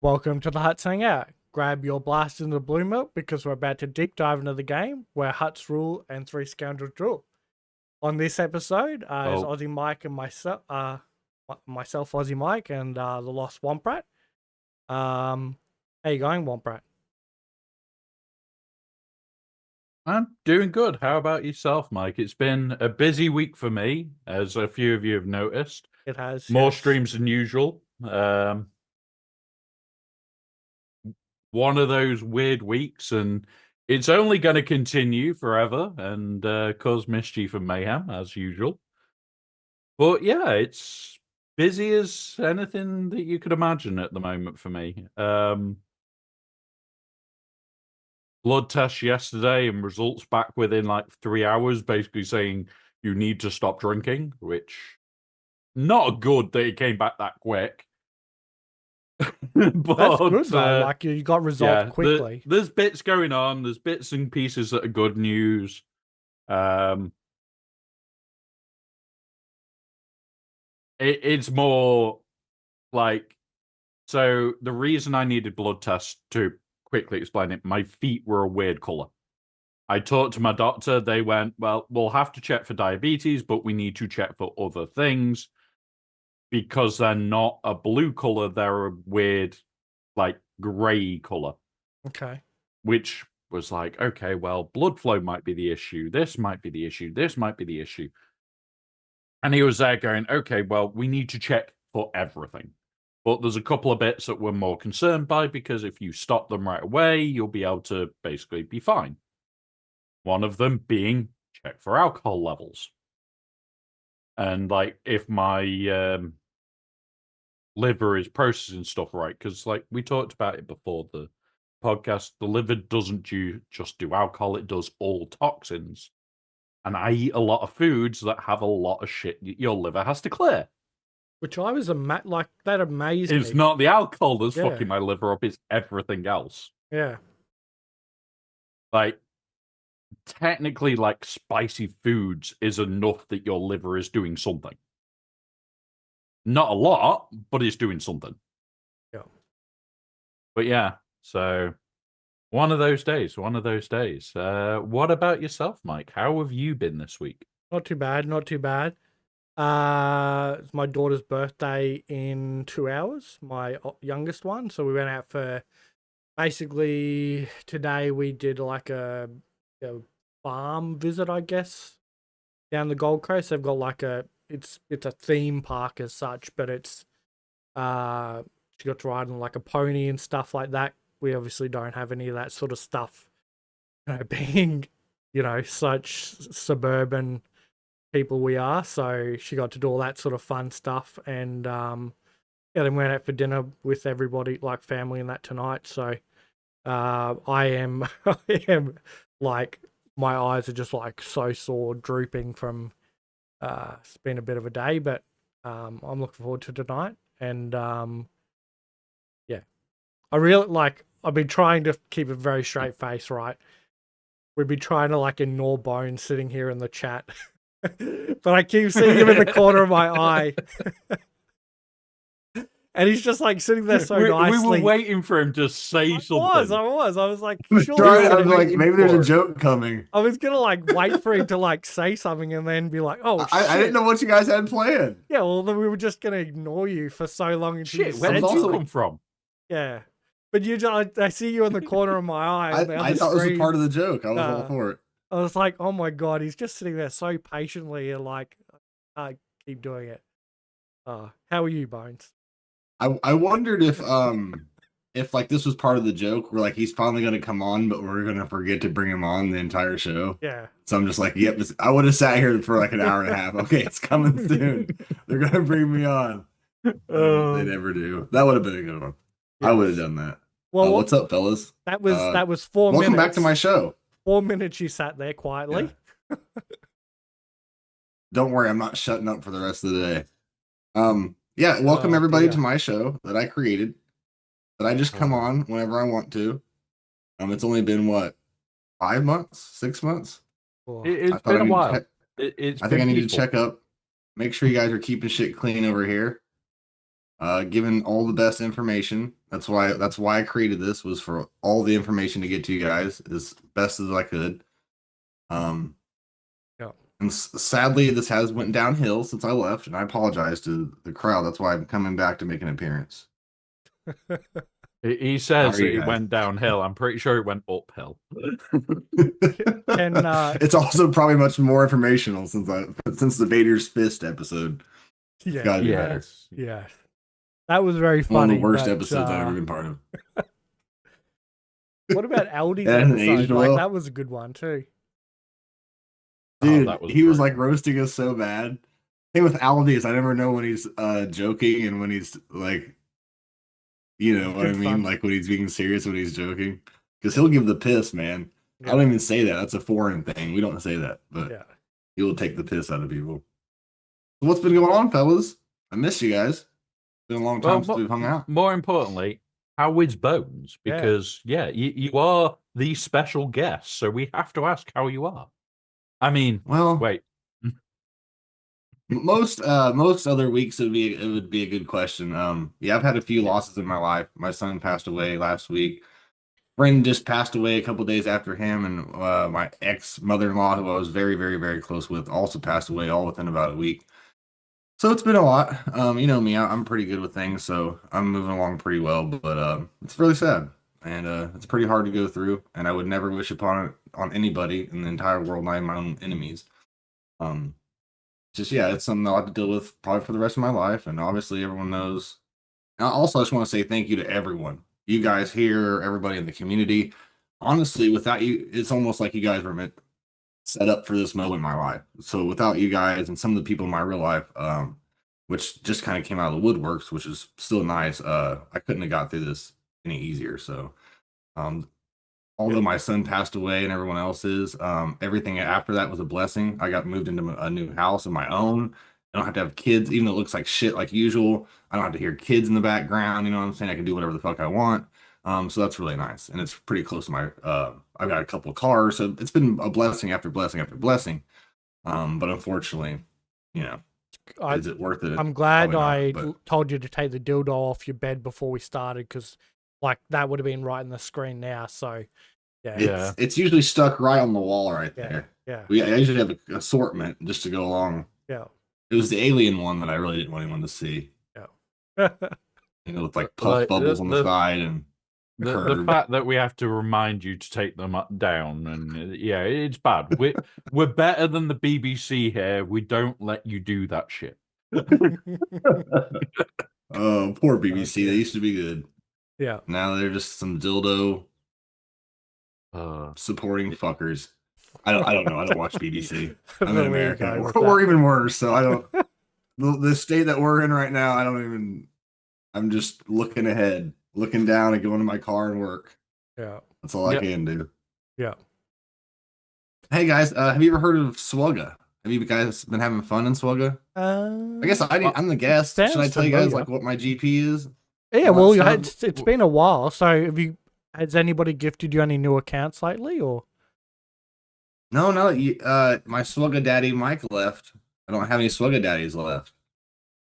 Welcome to the Hutts Hangout. Grab your blast in the blue milk because we're about to deep dive into the game where Hutts rule and three scoundrels rule. On this episode is Aussie Mike and myself, Aussie Mike, and the lost Womprat. How you going, Womprat? I'm doing good. How about yourself, Mike? It's been a busy week for me, as a few of you have noticed. It has More yes. streams than usual. One of those weird weeks, and it's only going to continue forever and cause mischief and mayhem, as usual. But yeah, it's busy as anything that you could imagine at the moment for me. Blood test yesterday and results back within like 3 hours, basically saying you need to stop drinking, which not good that it came back that quick. But That's good though. Like you got resolved quickly. There's bits going on. There's bits and pieces that are good news. It's more like, so the reason I needed blood tests, to quickly explain it, my feet were a weird color. I talked to my doctor. They went, well, we'll have to check for diabetes, but we need to check for other things because they're not a blue color. They're a weird, like, gray color. Okay. Which was like, okay, well, blood flow might be the issue. This might be the issue. This might be the issue. And he was there going, okay, well, we need to check for everything. But there's a couple of bits that we're more concerned by because if you stop them right away, you'll be able to basically be fine. One of them being check for alcohol levels. And like if my liver is processing stuff right, because like we talked about it before the podcast, the liver doesn't just do alcohol, it does all toxins. And I eat a lot of foods that have a lot of shit your liver has to clear. Which I was like that amazed me. It's not the alcohol that's fucking my liver up, it's everything else. Yeah. Like, technically, like, spicy foods is enough that your liver is doing something. Not a lot, but it's doing something. Yeah. But yeah, so one of those days. What about yourself, Mike? How have you been this week? Not too bad. It's my daughter's birthday in 2 hours, my youngest one. So we went out for, basically today we did like a farm visit, I guess, down the Gold Coast. They've got like it's a theme park as such, but it's she got to ride on like a pony and stuff like that. We obviously don't have any of that sort of stuff, being, such suburban people we are. So she got to do all that sort of fun stuff. And then we went out for dinner with everybody, like family and that tonight. So I am like, my eyes are just like so sore, drooping from it's been a bit of a day, but I'm looking forward to tonight. And yeah, I really I've been trying to keep a very straight face, right? We've been trying to like ignore Bones sitting here in the chat, but I keep seeing him in the corner of my eye. And he's just like sitting there so nicely. We were waiting for him to say something. I was like, sure. I was like, maybe there's a joke coming. I was gonna like wait for him to like say something and then be like, oh, I didn't know what you guys had planned. Yeah, well, then we were just gonna ignore you for so long until shit, where did you come from? Yeah, but you just, I see you in the corner of my eye. I thought it was a part of the joke. I was all for it. I was like, oh my god, he's just sitting there so patiently and like, I keep doing it. How are you, Bones? I wondered if like this was part of the joke where like he's finally gonna come on, but we're gonna forget to bring him on the entire show. Yeah. So I'm just like, yep. I would have sat here for like an hour and a half. Okay, it's coming soon. They're gonna bring me on. They never do. That would have been a good one. Yes. I would have done that. Well, what's up, fellas? That was 4 minutes. Welcome back to my show. 4 minutes you sat there quietly. Yeah. Don't worry, I'm not shutting up for the rest of the day. Yeah, welcome everybody to my show that I created, that I just come on whenever I want to. It's only been what, 5 months, 6 months? It's been a while. I think I need to check up, make sure you guys are keeping shit clean over here. giving all the best information. That's why I created this, was for all the information to get to you guys as best as I could. Yeah. And sadly, this has went downhill since I left, and I apologize to the crowd. That's why I'm coming back to make an appearance. He says Sorry, it guys. went downhill. I'm pretty sure it went uphill. It's also probably much more informational since the Vader's Fist episode. It's got to be better. Yeah. That was very funny. One of the worst episodes I've ever been part of. What about Aldi's Yeah, episode? Like, that was a good one too. Dude, he was like roasting us so bad. Thing with Aldi's, I never know when he's joking and when he's like, you know what I mean? Like when he's being serious, when he's joking. Because he'll give the piss, man. Yeah. I don't even say that. That's a foreign thing. We don't say that. But he will take the piss out of people. So what's been going on, fellas? I miss you guys. It's been a long time since we've hung out. More importantly, how is Bones? Because you are the special guest, so we have to ask how you are. I mean, well, wait. most other weeks it would be a good question. I've had a few losses in my life. My son passed away last week. Friend just passed away a couple days after him, and my ex mother-in-law, who I was very, very, very close with, also passed away all within about a week. So it's been a lot. You know me, I'm pretty good with things, so I'm moving along pretty well. But it's really sad, and it's pretty hard to go through. And I would never wish upon it on anybody in the entire world, not even my own enemies. It's something I'll have to deal with probably for the rest of my life. And obviously, everyone knows. And also, I just want to say thank you to everyone. You guys here, everybody in the community. Honestly, without you, it's almost like you guys were set up for this moment in my life. So without you guys and some of the people in my real life, which just kind of came out of the woodworks, which is still nice, I couldn't have got through this any easier. So although my son passed away and everyone else's, everything after that was a blessing. I got moved into a new house of my own. I don't have to have kids, even though it looks like shit like usual. I don't have to hear kids in the background. You know what I'm saying? I can do whatever the fuck I want. So that's really nice. And it's pretty close to my, I've got a couple of cars. So it's been a blessing after blessing after blessing. But unfortunately, you know, is it worth it? I'm glad I told you to take the dildo off your bed before we started, because like that would have been right in the screen now. So it's usually stuck right on the wall right there. Yeah. I usually have an assortment just to go along. Yeah. It was the alien one that I really didn't want anyone to see. Yeah. You know, with like puff bubbles on the side and the fact that we have to remind you to take them down, and it's bad. We're better than the BBC here. We don't let you do that shit. Oh, poor BBC. They used to be good. Yeah. Now they're just some dildo supporting fuckers. I don't know. I don't watch BBC. I'm in America. We're even worse. So I don't. The state that we're in right now, I'm just looking ahead, looking down, and going to my car and work. Yeah. That's all I can do. Yeah. Hey guys, have you ever heard of SWGoH? Have you guys been having fun in SWGoH? I guess I'm the guest. Should I tell you guys like what my GP is? Yeah, well, it's been a while. So has anybody gifted you any new accounts lately, or? No. My SWGoH daddy Mike left. I don't have any SWGoH daddies left.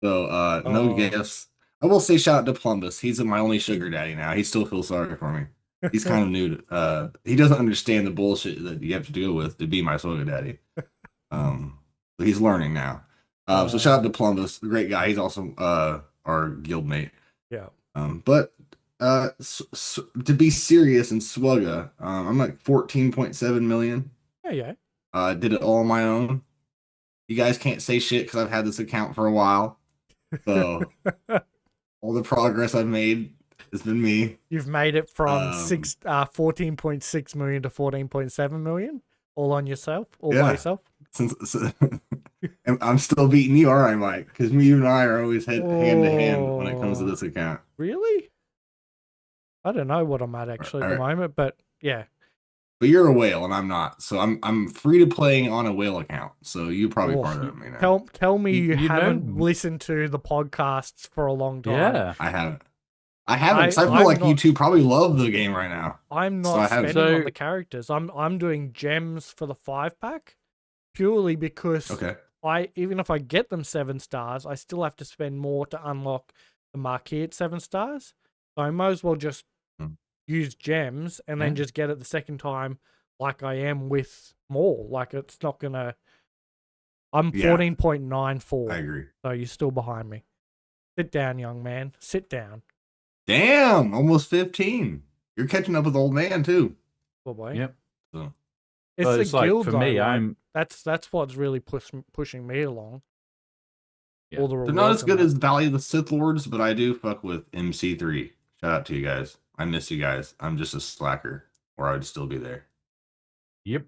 So no gifts. I will say shout out to Plumbus. He's my only sugar daddy now. He still feels sorry for me. He's kind of new to, he doesn't understand the bullshit that you have to deal with to be my SWGoH daddy. But he's learning now. So shout out to Plumbus, great guy. He's also our guildmate. Yeah. But to be serious in SWGoH, I'm like 14.7 million. Yeah. Did it all on my own. You guys can't say shit because I've had this account for a while. So all the progress I've made has been me. You've made it from 14.6 million to 14.7 million, all on yourself, all by yourself. I'm still beating you, all right, Mike? Because you and I are always hand to hand when it comes to this account. Really? I don't know what I'm at actually at the moment, but yeah. But you're a whale and I'm not, so I'm free to playing on a whale account. So you probably part of me now. Tell me you haven't listened to the podcasts for a long time. Yeah, I haven't. So I feel like you two probably love the game right now. I'm not spending on the characters. I'm doing gems for the 5-pack purely because even if I get them 7 stars, I still have to spend more to unlock the marquee at 7 stars. So I might as well just use gems and then just get it the second time like I am with more. Like, it's not going to... I'm 14.94. I agree. So you're still behind me. Sit down, young man. Sit down. Damn, almost 15. You're catching up with old man too. Well, boy. Yep. So. It's the guild, for though, me, like, that's what's really pushing me along. Yeah. All the They're not as good that. as Valley of the Sith Lords, but I do fuck with MC3. Shout out to you guys. I miss you guys. I'm just a slacker, or I'd still be there. Yep.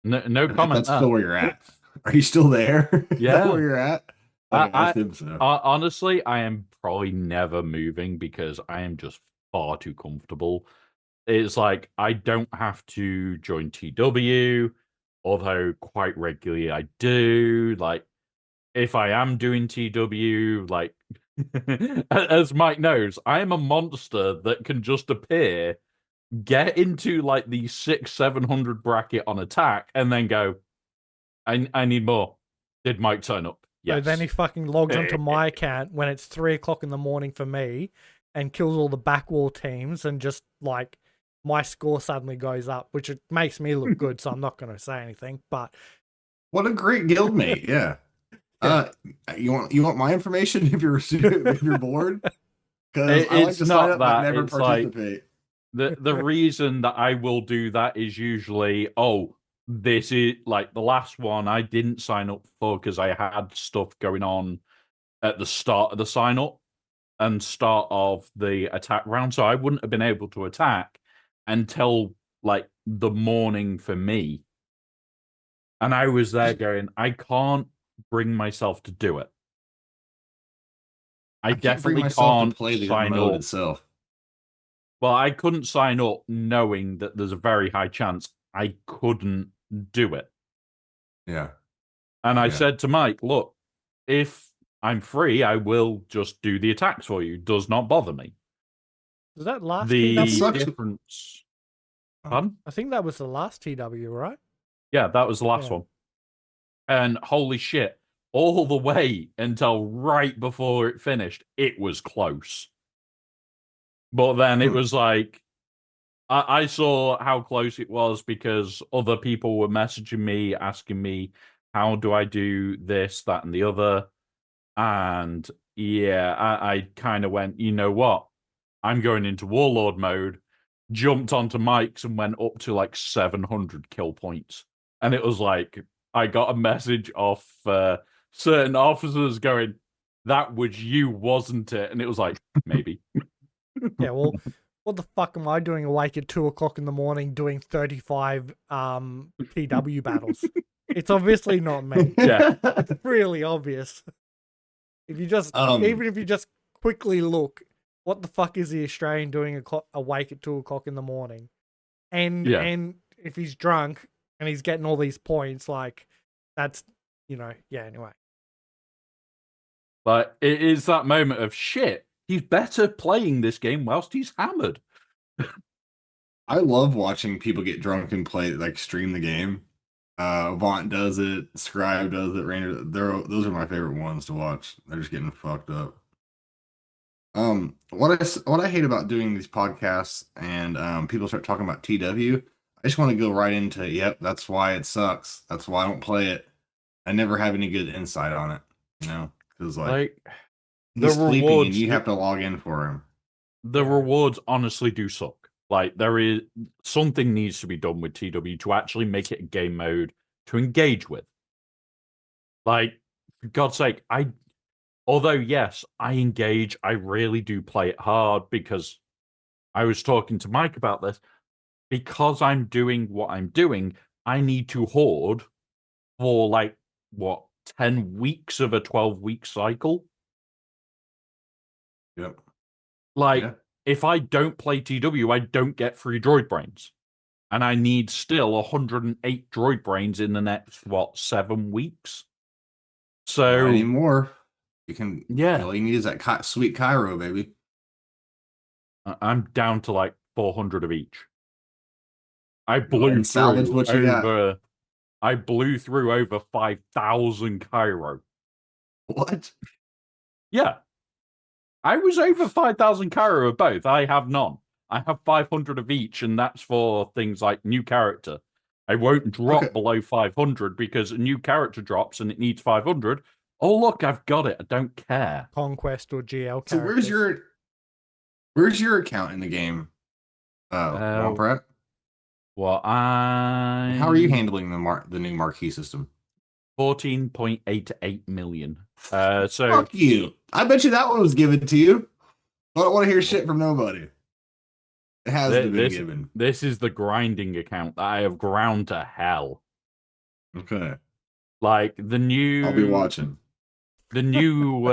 No comment. That's still where you're at. Are you still there? Yeah. Is that where you're at? Okay, I think so. Honestly, I am probably never moving because I am just far too comfortable. It's like I don't have to join TW, although quite regularly I do. Like, if I am doing TW, like, as Mike knows, I am a monster that can just appear, get into like the 600-700 bracket on attack, and then go, I need more. Did Mike turn up? Yes. So then he fucking logs onto my account when it's 3 o'clock in the morning for me and kills all the backwall teams, and just like my score suddenly goes up, which it makes me look good. So I'm not going to say anything, but what a great guildmate. Yeah. You want my information if you're bored? Because I like to sign up but never participate. Like, the reason that I will do that is usually, this is like the last one I didn't sign up for because I had stuff going on at the start of the sign up and start of the attack round. So I wouldn't have been able to attack until like the morning for me. And I was there going, I can't bring myself to do it. I definitely can't play the sign mode up itself. Well, I couldn't sign up knowing that there's a very high chance I couldn't do it. Yeah. And I said to Mike, look, if I'm free, I will just do the attacks for you. Does not bother me. Was that last the TW? difference? Pardon? I think that was the last TW, right? Yeah, that was the last one. And holy shit, all the way until right before it finished, it was close. But then it was like, I saw how close it was because other people were messaging me, asking me, how do I do this, that, and the other? And yeah, I kind of went, you know what? I'm going into Warlord mode, jumped onto Mike's and went up to like 700 kill points. And it was like, I got a message off certain officers going, that was you, wasn't it? And it was like, maybe. Yeah, well, what the fuck am I doing awake at 2 o'clock in the morning doing 35 TW battles? It's obviously not me. Yeah. It's really obvious. If you just, even if you just quickly look, what the fuck is the Australian doing awake at 2 o'clock in the morning? And if he's drunk and he's getting all these points, like, that's, anyway. But it is that moment of shit. He's better playing this game whilst he's hammered. I love watching people get drunk and play, like, stream the game. Vaunt does it, Scribe does it, Rainer. Those are my favorite ones to watch. They're just getting fucked up. What I hate about doing these podcasts and people start talking about TW, I just want to go right into, yep, that's why it sucks. That's why I don't play it. I never have any good insight on it, because like he's sleeping and you have to log in for him. The rewards honestly do suck. Like, there is something needs to be done with TW to actually make it a game mode to engage with. Like, for God's sake, although yes, I engage, I really do play it hard because I was talking to Mike about this. Because I'm doing what I'm doing, I need to hoard for 10 weeks of a 12-week cycle. Yep. If I don't play TW, I don't get free droid brains. And I need still 108 droid brains in the next, 7 weeks? So... Not anymore. You can... Yeah. All you need is that sweet Cairo, baby. I'm down to 400 of each. I blew through over 5,000 Cairo. What? Yeah. I was over 5,000 Cairo of both. I have none. I have 500 of each, and that's for things like new character. I won't drop below 500 because a new character drops and it needs 500. Oh, look, I've got it. I don't care. Conquest or GL characters. So where's your account in the game, Womp? Well, how are you handling the new marquee system? 14.88 million. So fuck you. I bet you that one was given to you. I don't want to hear shit from nobody. It has to be given. This is the grinding account that I have ground to hell. Okay. Like the new I'll be watching. The new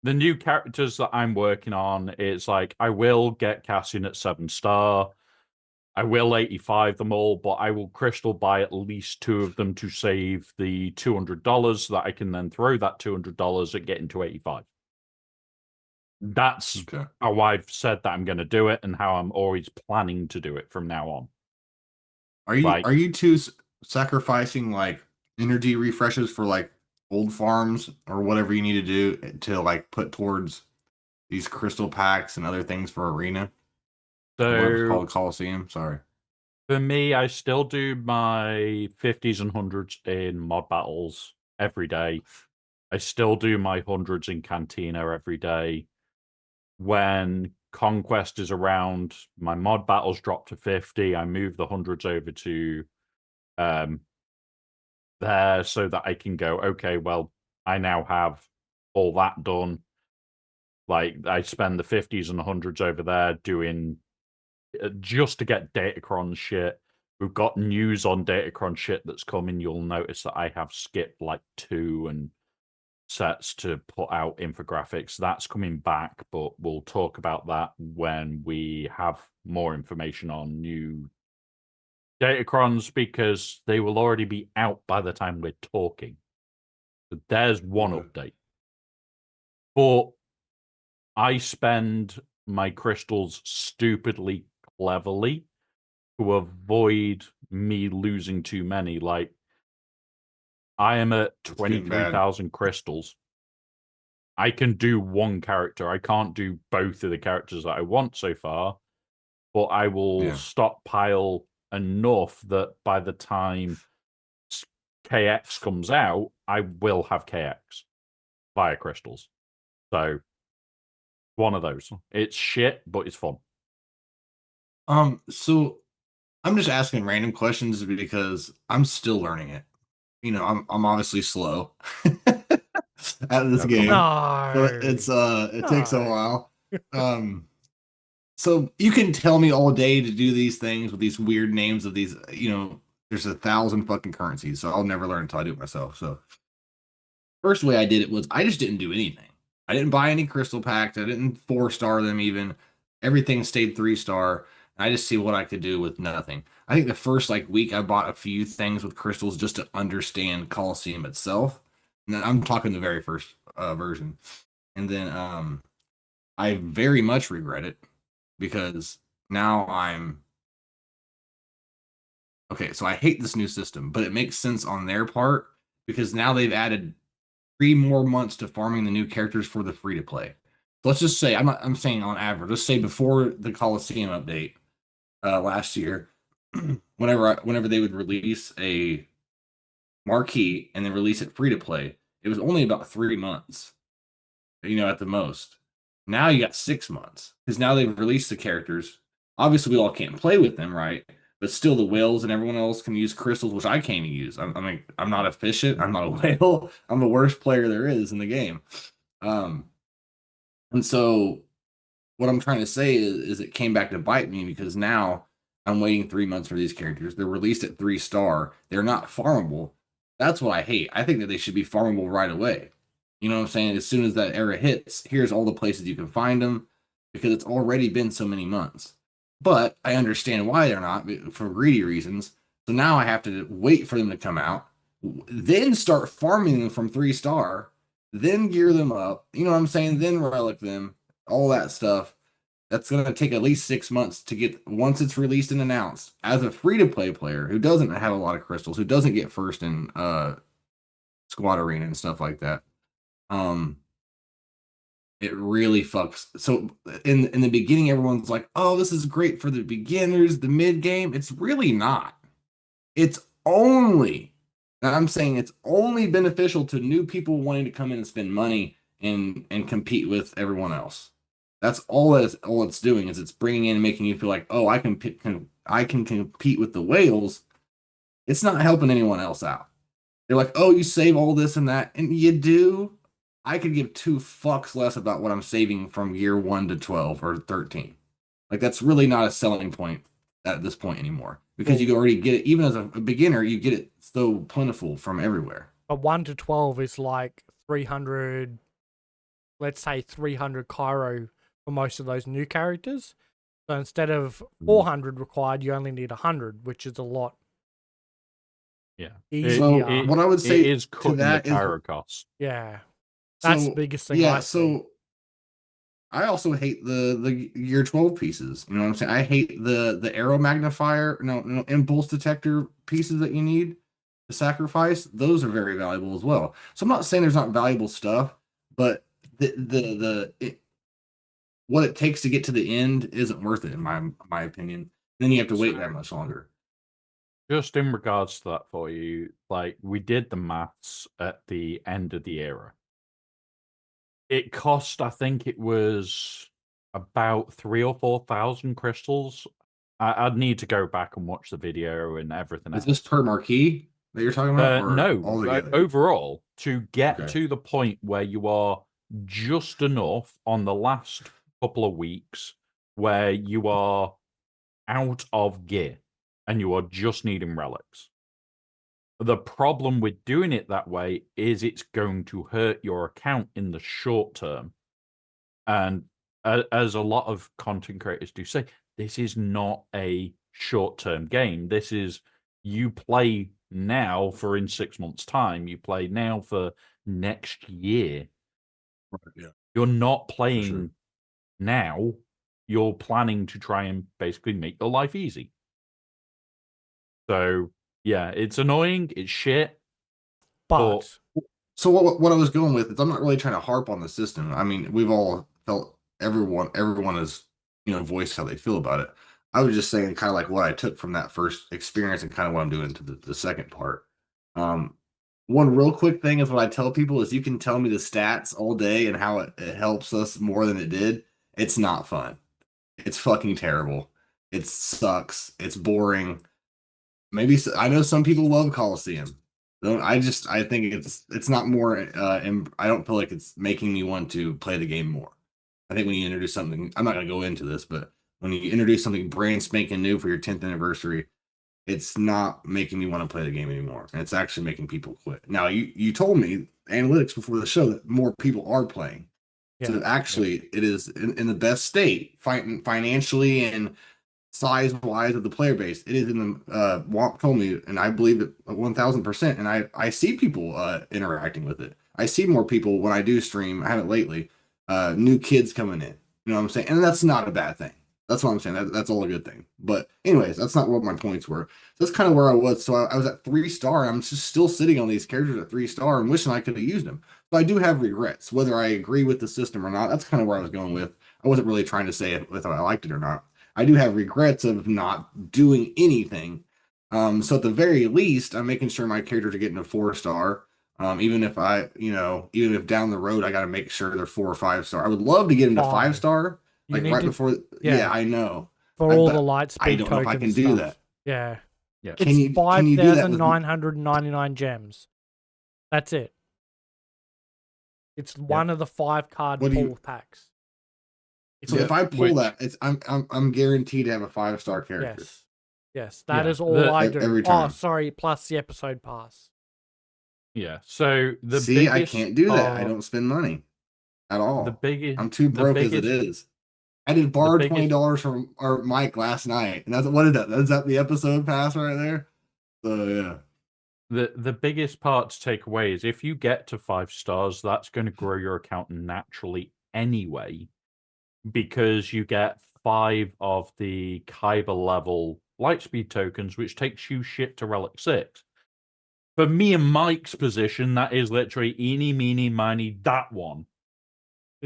the new characters that I'm working on, it's like I will get Cassian at 7-star. I will 85 them all, but I will crystal buy at least 2 of them to save the $200 so that I can then throw that $200 at getting to 85. That's how I've said that I'm going to do it and how I'm always planning to do it from now on. Are you two sacrificing like energy refreshes for like old farms or whatever you need to do to like put towards these crystal packs and other things for arena? So whatever it's called, Coliseum. Sorry. For me, I still do my 50s and 100s in mod battles every day. I still do my 100s in Cantina every day. When Conquest is around, my mod battles drop to 50. I move the 100s over to there so that I can go, okay, well, I now have all that done. Like, I spend the 50s and 100s over there doing just to get Datacron shit. We've got news on Datacron shit that's coming. You'll notice that I have skipped like 2 and sets to put out infographics. That's coming back, but we'll talk about that when we have more information on new Datacrons because they will already be out by the time we're talking. So there's one update. But I spend my crystals stupidly cleverly to avoid me losing too many. Like, I am at 23,000 crystals. I can do one character. I can't do both of the characters that I want so far, but I will stockpile enough that by the time KX comes out, I will have KX via crystals. So, one of those. It's shit, but it's fun. So I'm just asking random questions because I'm still learning it. You know, I'm obviously slow at this game. So it's it takes a while. So you can tell me all day to do these things with these weird names of these, you know, there's 1,000 fucking currencies, so I'll never learn until I do it myself. So first way I did it was I just didn't do anything. I didn't buy any crystal packs. I didn't 4-star them even. Everything stayed 3-star. I just see what I could do with nothing. I think the first like week I bought a few things with crystals just to understand Coliseum itself. And then I'm talking the very first version. And then I very much regret it because now I'm okay, so I hate this new system, but it makes sense on their part because now they've added 3 more months to farming the new characters for the free to play. So let's just say I'm saying on average, let's say before the Coliseum update last year, whenever they would release a marquee and then release it free to play, it was only about 3 months, you know, at the most. Now you got 6 months because now they've released the characters. Obviously, we all can't play with them, right? But still, the whales and everyone else can use crystals, which I can't use. I'm not efficient. I'm not a whale. I'm the worst player there is in the game. And so, what I'm trying to say is it came back to bite me because now I'm waiting 3 months for these characters. They're released at 3-star. They're not farmable. That's what I hate. I think that they should be farmable right away. You know what I'm saying? As soon as that era hits, here's all the places you can find them because it's already been so many months. But I understand why they're not for greedy reasons. So now I have to wait for them to come out, then start farming them from 3-star, then gear them up. You know what I'm saying? Then relic them, all that stuff. That's going to take at least 6 months to get once it's released and announced. As a free-to-play player who doesn't have a lot of crystals, who doesn't get first in squad arena and stuff like that, It really fucks. So in the beginning, everyone's like, "Oh, this is great for the beginners, the mid game." It's really not. It's only, and I'm saying it's only beneficial to new people wanting to come in and spend money and compete with everyone else. That's all it's doing is it's bringing in and making you feel like, oh, I can compete with the whales. It's not helping anyone else out. They're like, oh, you save all this and that, and you do. I could give two fucks less about what I'm saving from year 1 to 12 or 13. Like that's really not a selling point at this point anymore because you already get it. Even as a beginner, you get it so plentiful from everywhere. But 1 to 12 is like 300, let's say 300 Cairo for most of those new characters. So instead of 400 required, you only need 100, which is a lot. Yeah. So what I would say is cutting to that the Cairo cost. Yeah. That's the biggest thing I see. So I also hate the year 12 pieces. You know what I'm saying? I hate the arrow magnifier, no impulse detector pieces that you need to sacrifice. Those are very valuable as well. So I'm not saying there's not valuable stuff, but what it takes to get to the end isn't worth it in my opinion. Then you have to wait that much longer. Just in regards to that for you, like we did the maths at the end of the era. It cost, I think it was about 3,000 or 4,000 crystals. I'd need to go back and watch the video and everything Is else. this per marquee that you're talking about? Or No, altogether? overall, to get to the point where you are just enough on the last couple of weeks where you are out of gear and you are just needing relics. The problem with doing it that way is it's going to hurt your account in the short term. And as a lot of content creators do say, this is not a short-term game. This is you play now for in 6 months' time. You play now for next year. Yeah. You're not playing now. You're planning to try and basically make your life easy. So, yeah, it's annoying. It's shit. But so what I was going with is I'm not really trying to harp on the system. I mean, we've all felt everyone has, voiced how they feel about it. I was just saying kind of like what I took from that first experience and kind of what I'm doing to the second part. One real quick thing is what I tell people is you can tell me the stats all day and how it helps us more than it did. It's not fun. It's fucking terrible. It sucks. It's boring. Maybe I know some people love Coliseum. I think it's not more. And I don't feel like it's making me want to play the game more. I think when you introduce something, I'm not going to go into this, but when you introduce something brand spanking new for your 10th anniversary, it's not making me want to play the game anymore, and it's actually making people quit. Now, you told me analytics before the show that more people are playing, so actually it is in the best state, financially and size wise of the player base. It is in the Womp told me, and I believe it 1,000%. And I see people interacting with it. I see more people when I do stream. I haven't lately. New kids coming in. You know what I'm saying? And that's not a bad thing. That's what I'm saying. That's all a good thing. But anyways, that's not what my points were. So that's kind of where I was. So I was at 3-star. I'm just still sitting on these characters at 3-star and wishing I could have used them. So I do have regrets, whether I agree with the system or not. That's kind of where I was going with. I wasn't really trying to say whether I liked it or not. I do have regrets of not doing anything. So at the very least, I'm making sure my characters are getting a 4-star. Even if even if down the road I got to make sure they're 4 or 5-star. I would love to get them to 5-star, like right before. Yeah, I know. For all the light speed I don't know if I can do that. Yeah. Yeah. It's 5,999 gems. That's it. It's one of the 5 card pull packs. So if I pull that, I'm guaranteed to have a 5-star character. Yes, that is all I do. Every time. Oh, sorry, plus the episode pass. Yeah. So I can't do that. I don't spend money at all. I'm too broke as it is. I did borrow $20 from our Mike last night, and what is that? Is that the episode pass right there? So yeah. The biggest part to take away is if you get to 5 stars, that's going to grow your account naturally anyway, because you get 5 of the Kyber level lightspeed tokens, which takes you shit to Relic 6. For me and Mike's position, that is literally eeny, meeny, miny, that one.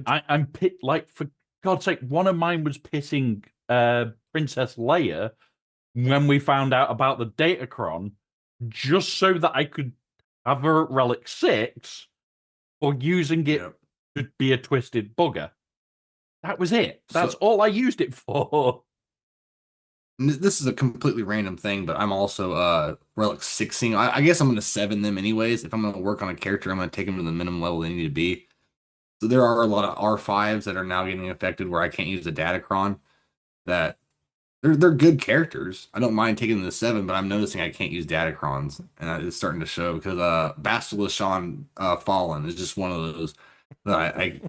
I'm like, for God's sake, one of mine was pissing Princess Leia when we found out about the Datacron, just so that I could have her at Relic 6 for using it to be a twisted bugger. That was it. That's all I used it for. This is a completely random thing, but I'm also Relic 6ing. I guess I'm going to 7 them anyways. If I'm going to work on a character, I'm going to take them to the minimum level they need to be. So there are a lot of R5s that are now getting affected where I can't use the Datacron. That they're good characters. I don't mind taking them to 7, but I'm noticing I can't use Datacrons, and it's starting to show because Basilisk Fallen is just one of those that I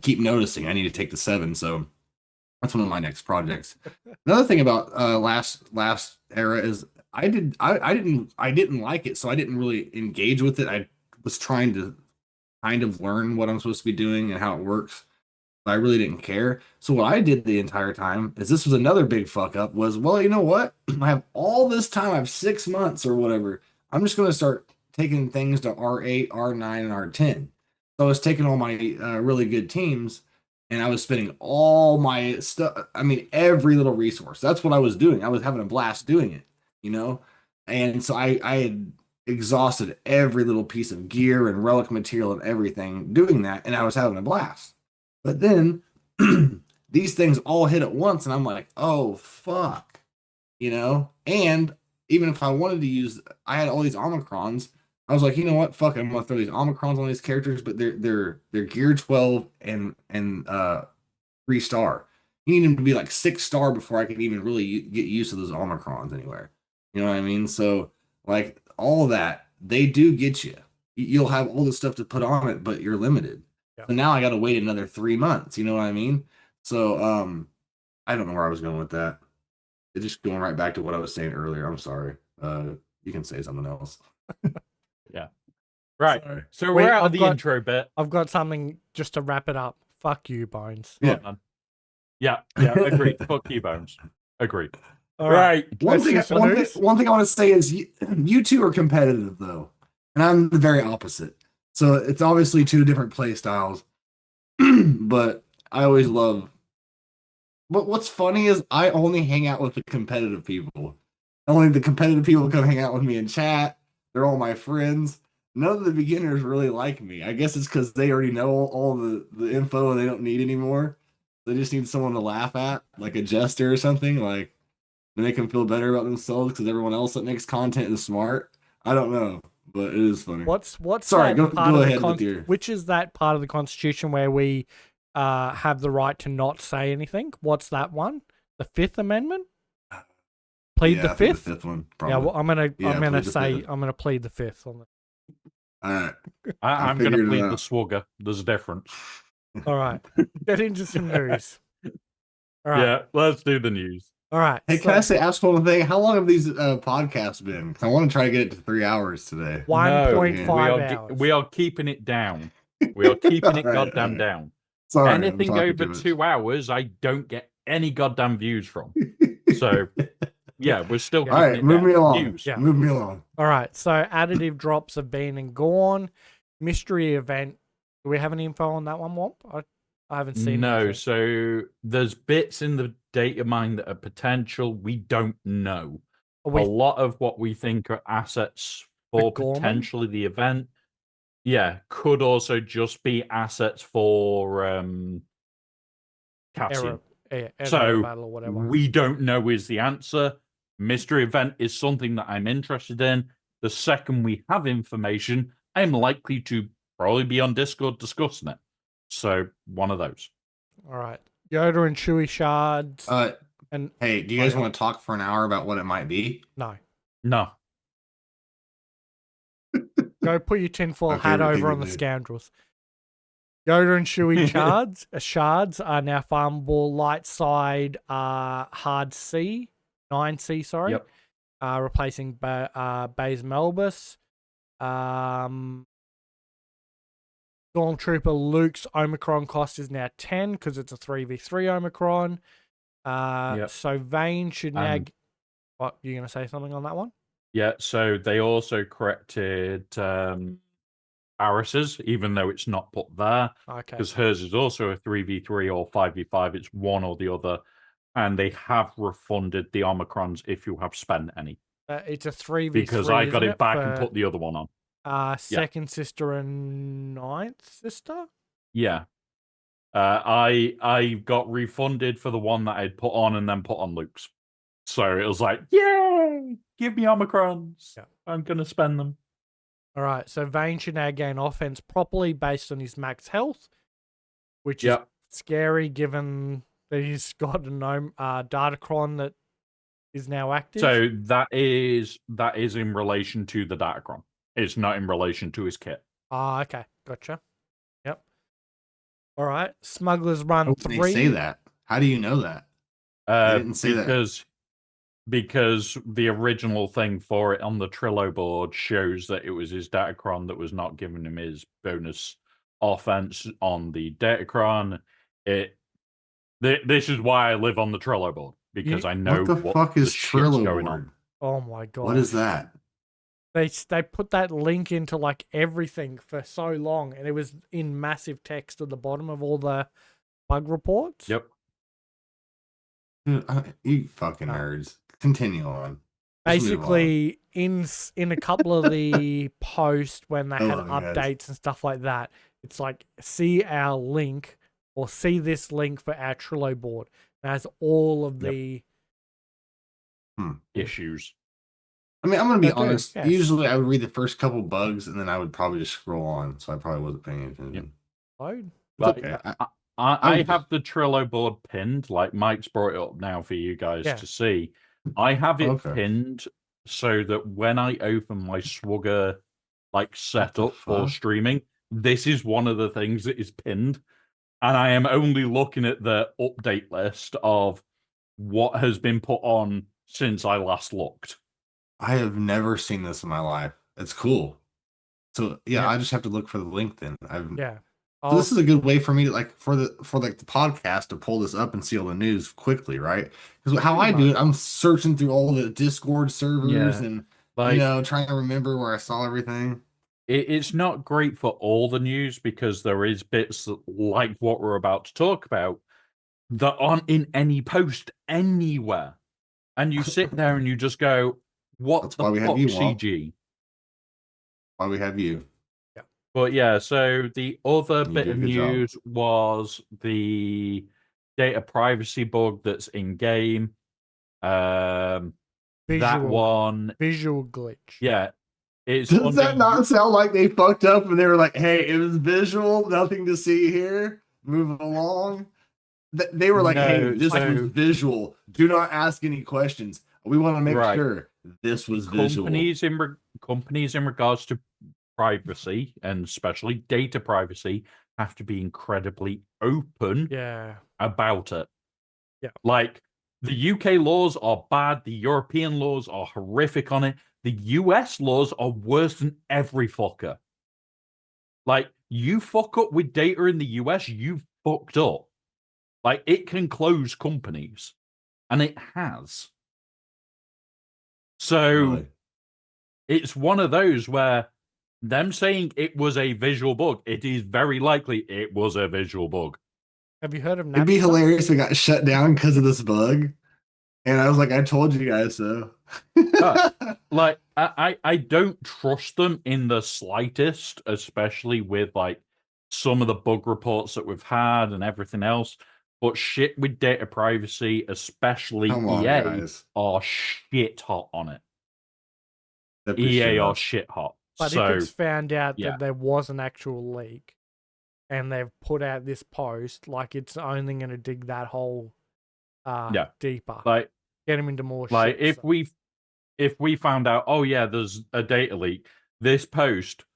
keep noticing. I need to take the 7, so that's one of my next projects. Another thing about last era is I didn't like it, so I didn't really engage with it. I was trying to kind of learn what I'm supposed to be doing and how it works. But I really didn't care. So what I did the entire time is this was another big fuck up was, well, you know what? I have all this time. I have 6 months or whatever. I'm just going to start taking things to R8, R9, and R10. So I was taking all my really good teams and I was spending all my stuff. I mean, every little resource. That's what I was doing. I was having a blast doing it, you know? And so I had exhausted every little piece of gear and relic material and everything doing that. And I was having a blast. But then these things all hit at once, and I'm like, oh, fuck, you know? And even if I wanted to use, I had all these Omicrons. I was like, you know what? Fuck it, I'm gonna throw these Omicrons on these characters, but they're gear 12 and 3-star. You need them to be like 6-star before I can even really get used to those Omicrons anywhere. You know what I mean? So like all of that, they do get you. You'll have all the stuff to put on it, but you're limited. Yeah. So now I got to wait another 3 months. You know what I mean? So I don't know where I was going with that. It's just going right back to what I was saying earlier. I'm sorry. You can say something else. Yeah. Right. Sorry. So we're out of the intro bit. I've got something just to wrap it up. Fuck you, Bones. Yeah. Yeah. Agreed. Fuck you, Bones. Agreed. All right. One thing I want to say is you two are competitive though, and I'm the very opposite. So it's obviously 2 different play styles, but I always love. But what's funny is I only hang out with the competitive people. Only the competitive people come hang out with me in chat. They're all my friends. None of the beginners really like me. I guess it's because they already know all the info and they don't need anymore. They just need someone to laugh at, like a jester or something, like to make them feel better about themselves because everyone else that makes content is smart. I don't know, but it is funny. What's Sorry, go ahead with your... Which is that part of the Constitution where we have the right to not say anything? What's that one? The Fifth Amendment? Plead the Fifth? The 5th one, probably. Yeah, well, I'm gonna plead the Fifth on the... All right. I'm going to plead the SWGoH. There's a difference. All right. Get into some news. All right. Yeah, let's do the news. All right. Hey, can I ask one thing? How long have these podcasts been? Because I want to try to get it to 3 hours today. 1.5 hours. We are keeping it down. We are keeping it goddamn down. Sorry, anything over 2 hours, I don't get any goddamn views from. So, yeah, we're still keeping all right. it Move down. me along. Views. Yeah. Move me along. All right. So additive drops have been and gone. Mystery event. Do we have any info on that one, Womp? I haven't seen. No. anything. So there's bits in the data mine that are potential. We don't know. A lot of what we think are assets for potentially the event. Yeah, could also just be assets for Cassian. So battle or whatever. We don't know is the answer. Mystery event is something that I'm interested in. The second we have information, I'm likely to probably be on Discord discussing it. So one of those. All right. Yoda and Chewie shards. And hey, do you guys want to talk for an hour about what it might be? No. Go put your tinfoil hat over on the scoundrels. Yoda and Chewie shards are now farmable light side hard C, 9C, sorry. Yep. Replacing Baze Melbus. Stormtrooper Luke's Omicron cost is now 10 because it's a 3v3 Omicron. So Vane should now... What, you going to say something on that one? Yeah, so they also corrected viruses, even though it's not put there. Okay. Because hers is also a 3v3 or 5v5. It's one or the other. And they have refunded the Omicrons if you have spent any. It's a 3v3, because I got isn't it back for, and put the other one on. second sister and ninth sister? Yeah. I got refunded for the one that I'd put on and then put on Luke's. So it was like, yay! Give me Omicrons. Yeah. I'm going to spend them. All right. So Vayne should now gain offense properly based on his max health, which is scary given that he's got a Datacron that is now active. So that is in relation to the Datacron. It's not in relation to his kit. Okay. Gotcha. Yep. All right. Smugglers Run 3. They say that. How do you know that? They didn't say that. Because the original thing for it on the Trello board shows that it was his Datacron that was not giving him his bonus offense on the Datacron. This is why I live on the Trello board, because I know what the fuck is Trello going board? Oh my god! What is that? They put that link into like everything for so long, and it was in massive text at the bottom of all the bug reports. Yep. Dude, you fucking nerds. Continue on. Basically, in a couple of the posts when they had updates and stuff like that, it's like, see our link or see this link for our Trello board. It has all of the issues. I mean, I'm going to be honest. Yes. Usually I would read the first couple bugs and then I would probably just scroll on. So I probably wasn't paying attention. But okay. I have the Trello board pinned. Like Mike's brought it up now for you guys to see. I have it pinned so that when I open my SWGoH like setup for streaming, this is one of the things that is pinned. And I am only looking at the update list of what has been put on since I last looked. I have never seen this in my life. It's cool. So yeah, I just have to look for the link then. So this is a good way for me to for the podcast to pull this up and see all the news quickly, right? Because how I do it, I'm searching through all the Discord servers and trying to remember where I saw everything. It's not great for all the news because there is bits like what we're about to talk about that aren't in any post anywhere, and you sit there and you just go, "What the fuck, CG?" Why we have you? But yeah, so the other bit of news was the data privacy bug that's in game. That one, visual glitch. Yeah, does that not sound like they fucked up and they were like, "Hey, it was visual, nothing to see here. Move along." They were like, "Hey, this was visual. Do not ask any questions. We want to make sure this was visual." Companies in regards to privacy and especially data privacy have to be incredibly open about it. Yeah. Like the UK laws are bad, the European laws are horrific on it. The US laws are worse than every fucker. Like you fuck up with data in the US, you've fucked up. Like it can close companies. And it has. So it's one of those where them saying it was a visual bug, it is very likely it was a visual bug. Have you heard of Napster? It'd be hilarious if we got shut down because of this bug. And I was like, I told you guys so. Like, I don't trust them in the slightest, especially with like some of the bug reports that we've had and everything else. But shit with data privacy, especially EA, are shit hot on it. EA are shit hot. But if it's found out that there was an actual leak and they've put out this post, like it's only going to dig that hole deeper. Like, get them into more like shit. If we found out, oh yeah, there's a data leak, this post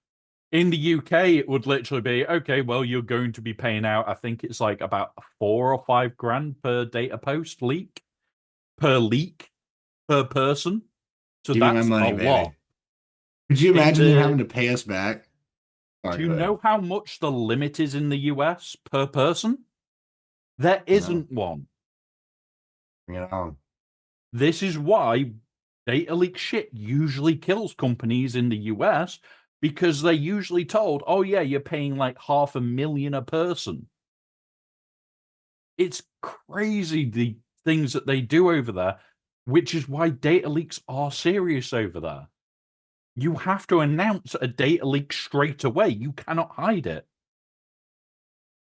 in the UK, it would literally be, okay, well, you're going to be paying out, I think it's like about $4 or $5 grand per data post leak per person. So give that's me my money, a baby. lot. Could you imagine them having to pay us back? Do you know how much the limit is in the US per person? There isn't one. Bring it on. This is why data leak shit usually kills companies in the US, because they're usually told, oh yeah, you're paying like $500,000 a person. It's crazy the things that they do over there, which is why data leaks are serious over there. You have to announce a data leak straight away. You cannot hide it.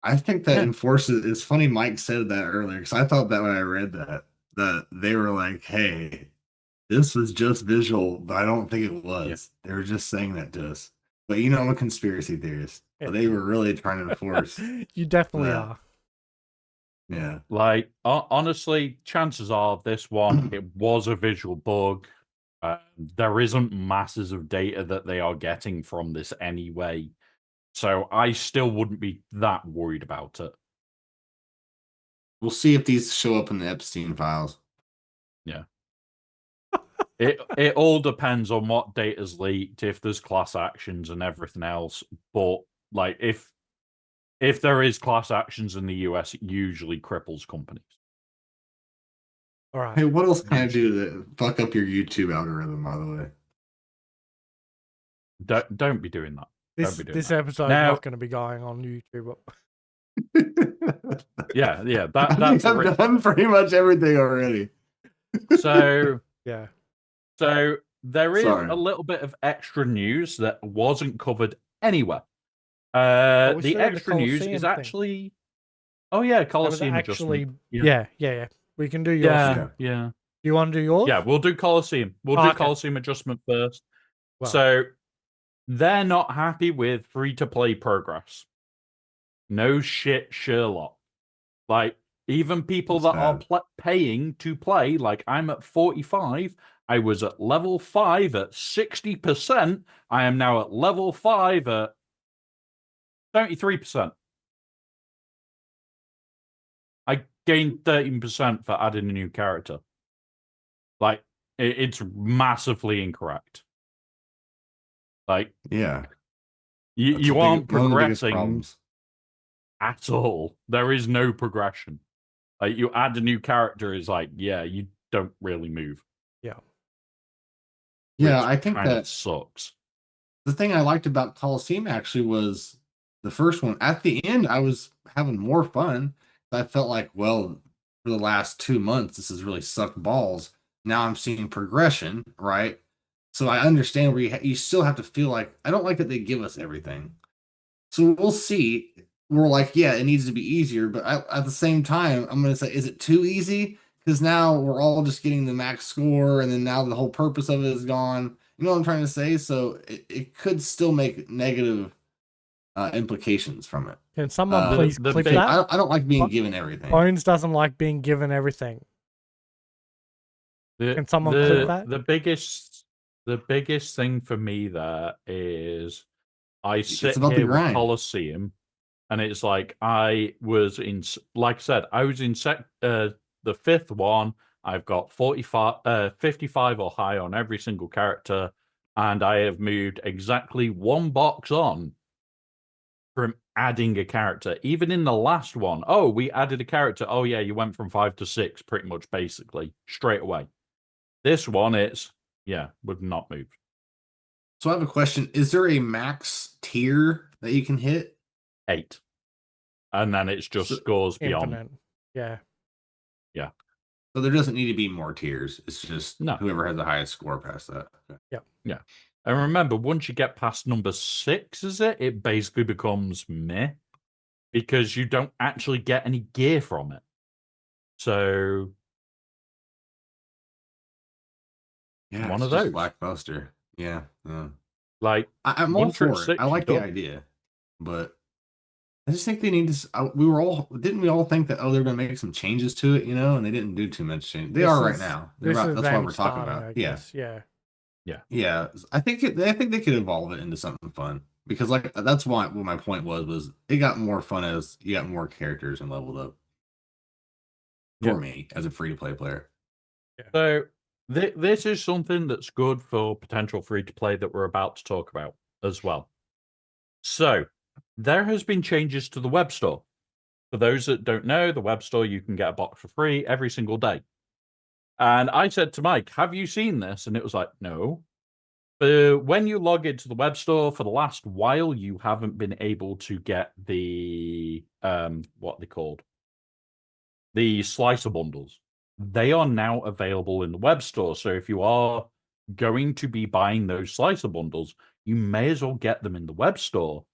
I think that enforces. It's funny Mike said that earlier because I thought that when I read that they were like, "Hey, this was just visual," but I don't think it was. They were just saying that to us. But you know, I'm a conspiracy theorist. So they were really trying to enforce. You definitely are. Yeah. Like, honestly, chances are this one, it was a visual bug. There isn't masses of data that they are getting from this anyway. So I still wouldn't be that worried about it. We'll see if these show up in the Epstein files. Yeah. It all depends on what data's leaked, if there's class actions and everything else. But like if there is class actions in the US, it usually cripples companies. All right. Hey, what else can I do to fuck up your YouTube algorithm, by the way? Don't be doing that. This episode is not going to be going on YouTube. yeah. I've done pretty much everything already. So yeah. So there is a little bit of extra news that wasn't covered anywhere. The extra news is actually, oh yeah, Coliseum adjustment. Yeah. We can do yours. Yeah. Do you want to do yours? Yeah, we'll do Coliseum. We'll do Coliseum adjustment first. Well, so they're not happy with free-to-play progress. No shit, Sherlock. Like, even people that are paying to play, like I'm at 45, I was at level 5 at 60%. I am now at level 5 at 73%. I gained 13% for adding a new character. Like, it's massively incorrect. Like, yeah. You aren't progressing at all. There is no progression. Like, you add a new character, is like, yeah, you don't really move. Yeah. Yeah, I think that sucks. The thing I liked about Coliseum actually was the first one. At the end, I was having more fun. I felt like, well, for the last 2 months, this has really sucked balls. Now I'm seeing progression, right? So I understand where you still have to feel like, I don't like that they give us everything. So we'll see. We're like, yeah, it needs to be easier. But at the same time, I'm going to say, is it too easy? Because now we're all just getting the max score, and then now the whole purpose of it is gone. You know what I'm trying to say? So it could still make negative implications from it. Can someone please clip that? I don't like being given everything. Bones doesn't like being given everything. Can someone clip that? The biggest thing for me there is I sit here with Coliseum, and it's like I was in, like I said, I was in the 5th one. I've got 55 or high on every single character, and I have moved exactly 1 box on from adding a character. Even in the last one, oh, we added a character. Oh yeah, you went from 5 to 6, pretty much, basically, straight away. This one, we've not moved. So I have a question. Is there a max tier that you can hit? 8. And then it's just scores beyond. Infinite. Yeah. Yeah. So there doesn't need to be more tiers. It's just whoever has the highest score past that. Okay. Yeah. Yeah. And remember, once you get past number 6, it basically becomes meh. Because you don't actually get any gear from it. So yeah, one of those. Blackbuster. Yeah. Like, I'm all for it. I like the idea, but I just think they need to. Didn't we all think that they're going to make some changes to it, and they didn't do too much change. They are right now. That's why we're talking about. Yeah. I think they could evolve it into something fun because that's what my point was it got more fun as you got more characters and leveled up. For me as a free to play player. Yeah. So this is something that's good for potential free to play that we're about to talk about as well. So there has been changes to the Webstore. For those that don't know, the Webstore, you can get a box for free every single day. And I said to Mike, have you seen this? And it was like, no. when you log into the web store, for the last while, you haven't been able to get the what they called the slicer bundles. They are now available in the web store. So if you are going to be buying those slicer bundles, you may as well get them in the web store,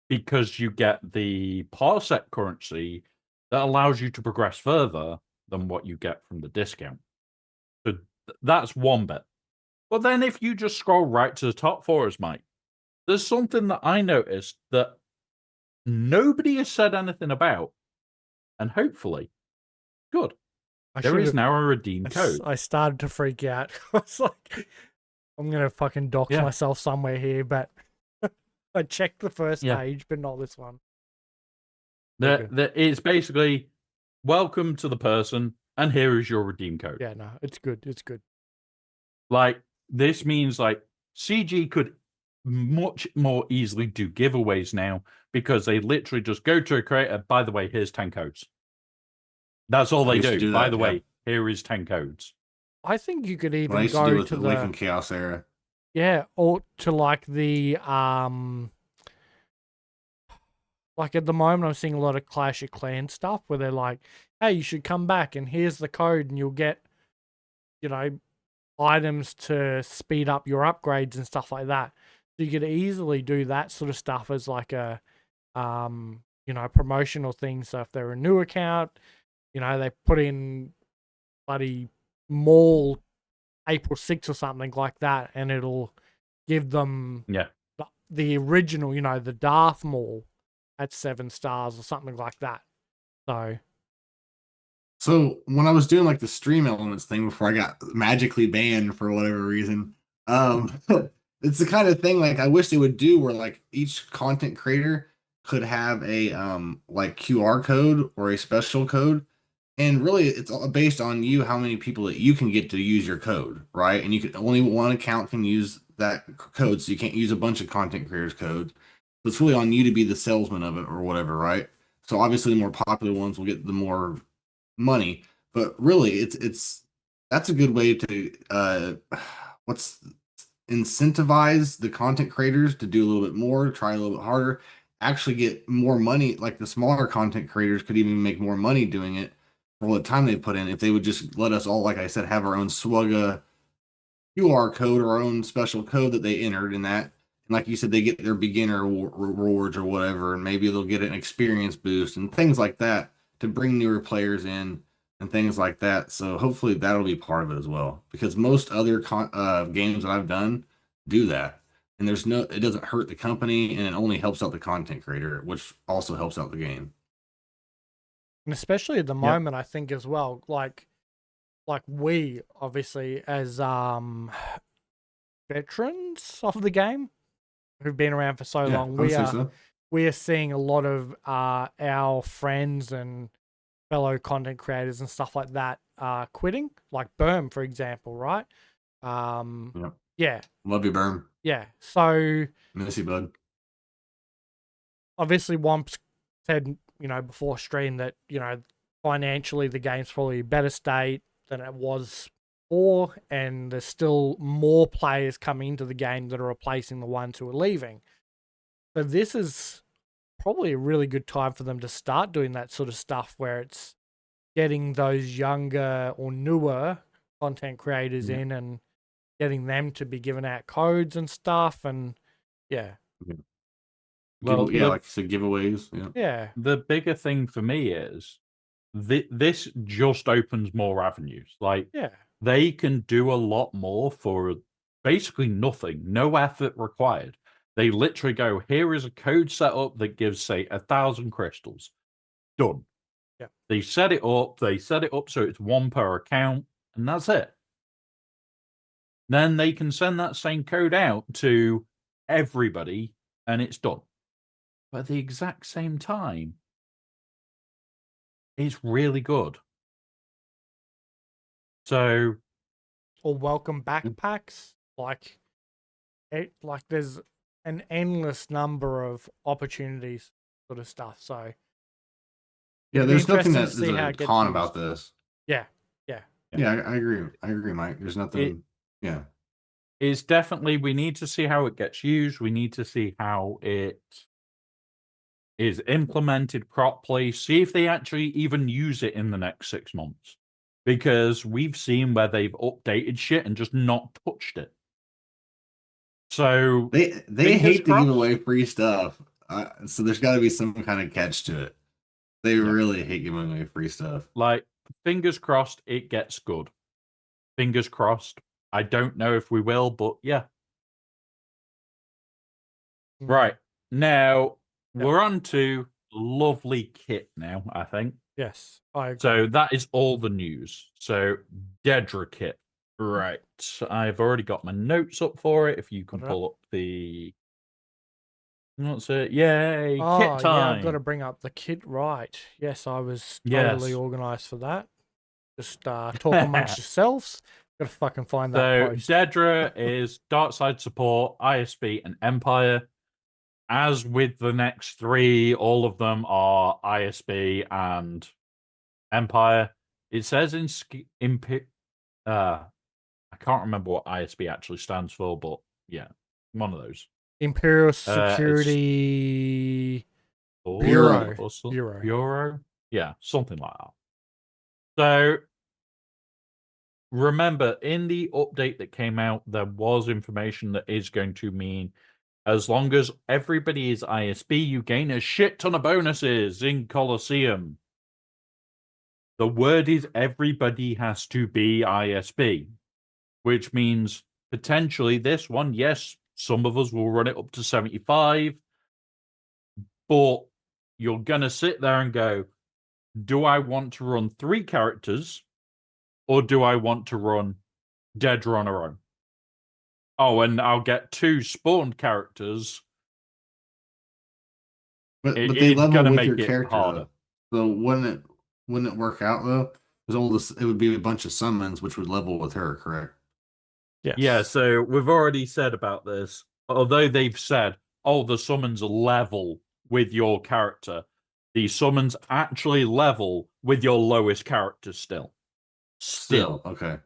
because you get the parsec currency that allows you to progress further than what you get from the discount. So that's one bit. But then if you just scroll right to the top for us, Mike, there's something that I noticed that nobody has said anything about, and hopefully, good. There is now a redeem code. I started to freak out. I was like, I'm going to fucking dox myself somewhere here, but I checked the first page, but not this one. It's basically, welcome to the person, and here is your redeem code. Yeah, no, it's good. It's good. Like, this means, like, CG could much more easily do giveaways now, because they literally just go to a creator, by the way, here's 10 codes. That's all they do. By the way, here is 10 codes. I think you could even go to the Lincoln Chaos era. Yeah, or to like the like at the moment I'm seeing a lot of Clash of Clans stuff where they're like, hey, you should come back and here's the code and you'll get, you know, items to speed up your upgrades and stuff like that. So you could easily do that sort of stuff as like a you know, promotional thing. So if they're a new account, you know, they put in bloody mall April 6th or something like that, and it'll give them the original, you know, the Darth Maul at 7 stars or something like that. So when I was doing like the stream elements thing before I got magically banned for whatever reason, it's the kind of thing like I wish they would do where like each content creator could have a like QR code or a special code. And really, it's all based on you, how many people that you can get to use your code, right? And you can only one account can use that code, so you can't use a bunch of content creators' codes. So it's really on you to be the salesman of it or whatever, right? So obviously, the more popular ones will get the more money, but really, it's that's a good way to incentivize the content creators to do a little bit more, try a little bit harder, actually get more money. Like the smaller content creators could even make more money doing it for all the time they put in, if they would just let us all, like I said, have our own SWGoH QR code or our own special code that they entered in that. And like you said, they get their beginner rewards or whatever, and maybe they'll get an experience boost and things like that to bring newer players in and things like that. So hopefully that'll be part of it as well, because most other games that I've done do that. And it doesn't hurt the company, and it only helps out the content creator, which also helps out the game. And especially at the moment, I think as well, like we obviously as veterans of the game who've been around for so long, we are seeing a lot of our friends and fellow content creators and stuff like that quitting, like Berm, for example, right? Yeah. Love you, Berm. Yeah. So miss you, bud. Obviously, Womps said, you know, before stream that, you know, financially the game's probably a better state than it was before, and there's still more players coming into the game that are replacing the ones who are leaving. So this is probably a really good time for them to start doing that sort of stuff where it's getting those younger or newer content creators in and getting them to be giving out codes and stuff. And well, like you said, giveaways. Yeah. The bigger thing for me is this just opens more avenues. Like, they can do a lot more for basically nothing, no effort required. They literally go, here is a code set up that gives, say, 1,000 crystals. Done. Yeah. They set it up so it's 1 per account, and that's it. Then they can send that same code out to everybody, and it's done. But at the exact same time, it's really good. So, or welcome backpacks, like there's an endless number of opportunities, sort of stuff. So there's nothing that is a con about this. Yeah, I agree, Mike. There's nothing. It's definitely, we need to see how it gets used. We need to see how it is implemented properly. See if they actually even use it in the next 6 months. Because we've seen where they've updated shit and just not touched it. So they hate to give away free stuff. So there's got to be some kind of catch to it. They really hate giving away free stuff. Like, fingers crossed it gets good. Fingers crossed. I don't know if we will, but yeah. Right. Now, we're on to lovely Kit now, I think. Yes, I agree. So that is all the news. So, Dedra Kit. Right. I've already got my notes up for it. If you can pull up the... What's it? Yay! Kit time! Yeah, I've got to bring up the kit, right. Yes, I was totally organised for that. Just talk amongst yourselves. Got to fucking find that post. So, Dedra is Dark Side Support, ISB, and Empire. As with the next three, all of them are ISB and Empire. It says in I can't remember what ISB actually stands for, but yeah, one of those. Imperial Security Bureau. Yeah, something like that. So remember, in the update that came out, there was information that is going to mean as long as everybody is ISB, you gain a shit ton of bonuses in Colosseum. The word is everybody has to be ISB, which means potentially this one, yes, some of us will run it up to 75, but you're going to sit there and go, do I want to run 3 characters or do I want to run Dedra on her own? Oh, and I'll get 2 spawned characters. But they level with your character. So wouldn't it work out though? Because it would be a bunch of summons which would level with her, correct? Yes. Yeah, so we've already said about this. Although they've said, oh, the summons level with your character, the summons actually level with your lowest character still. Okay.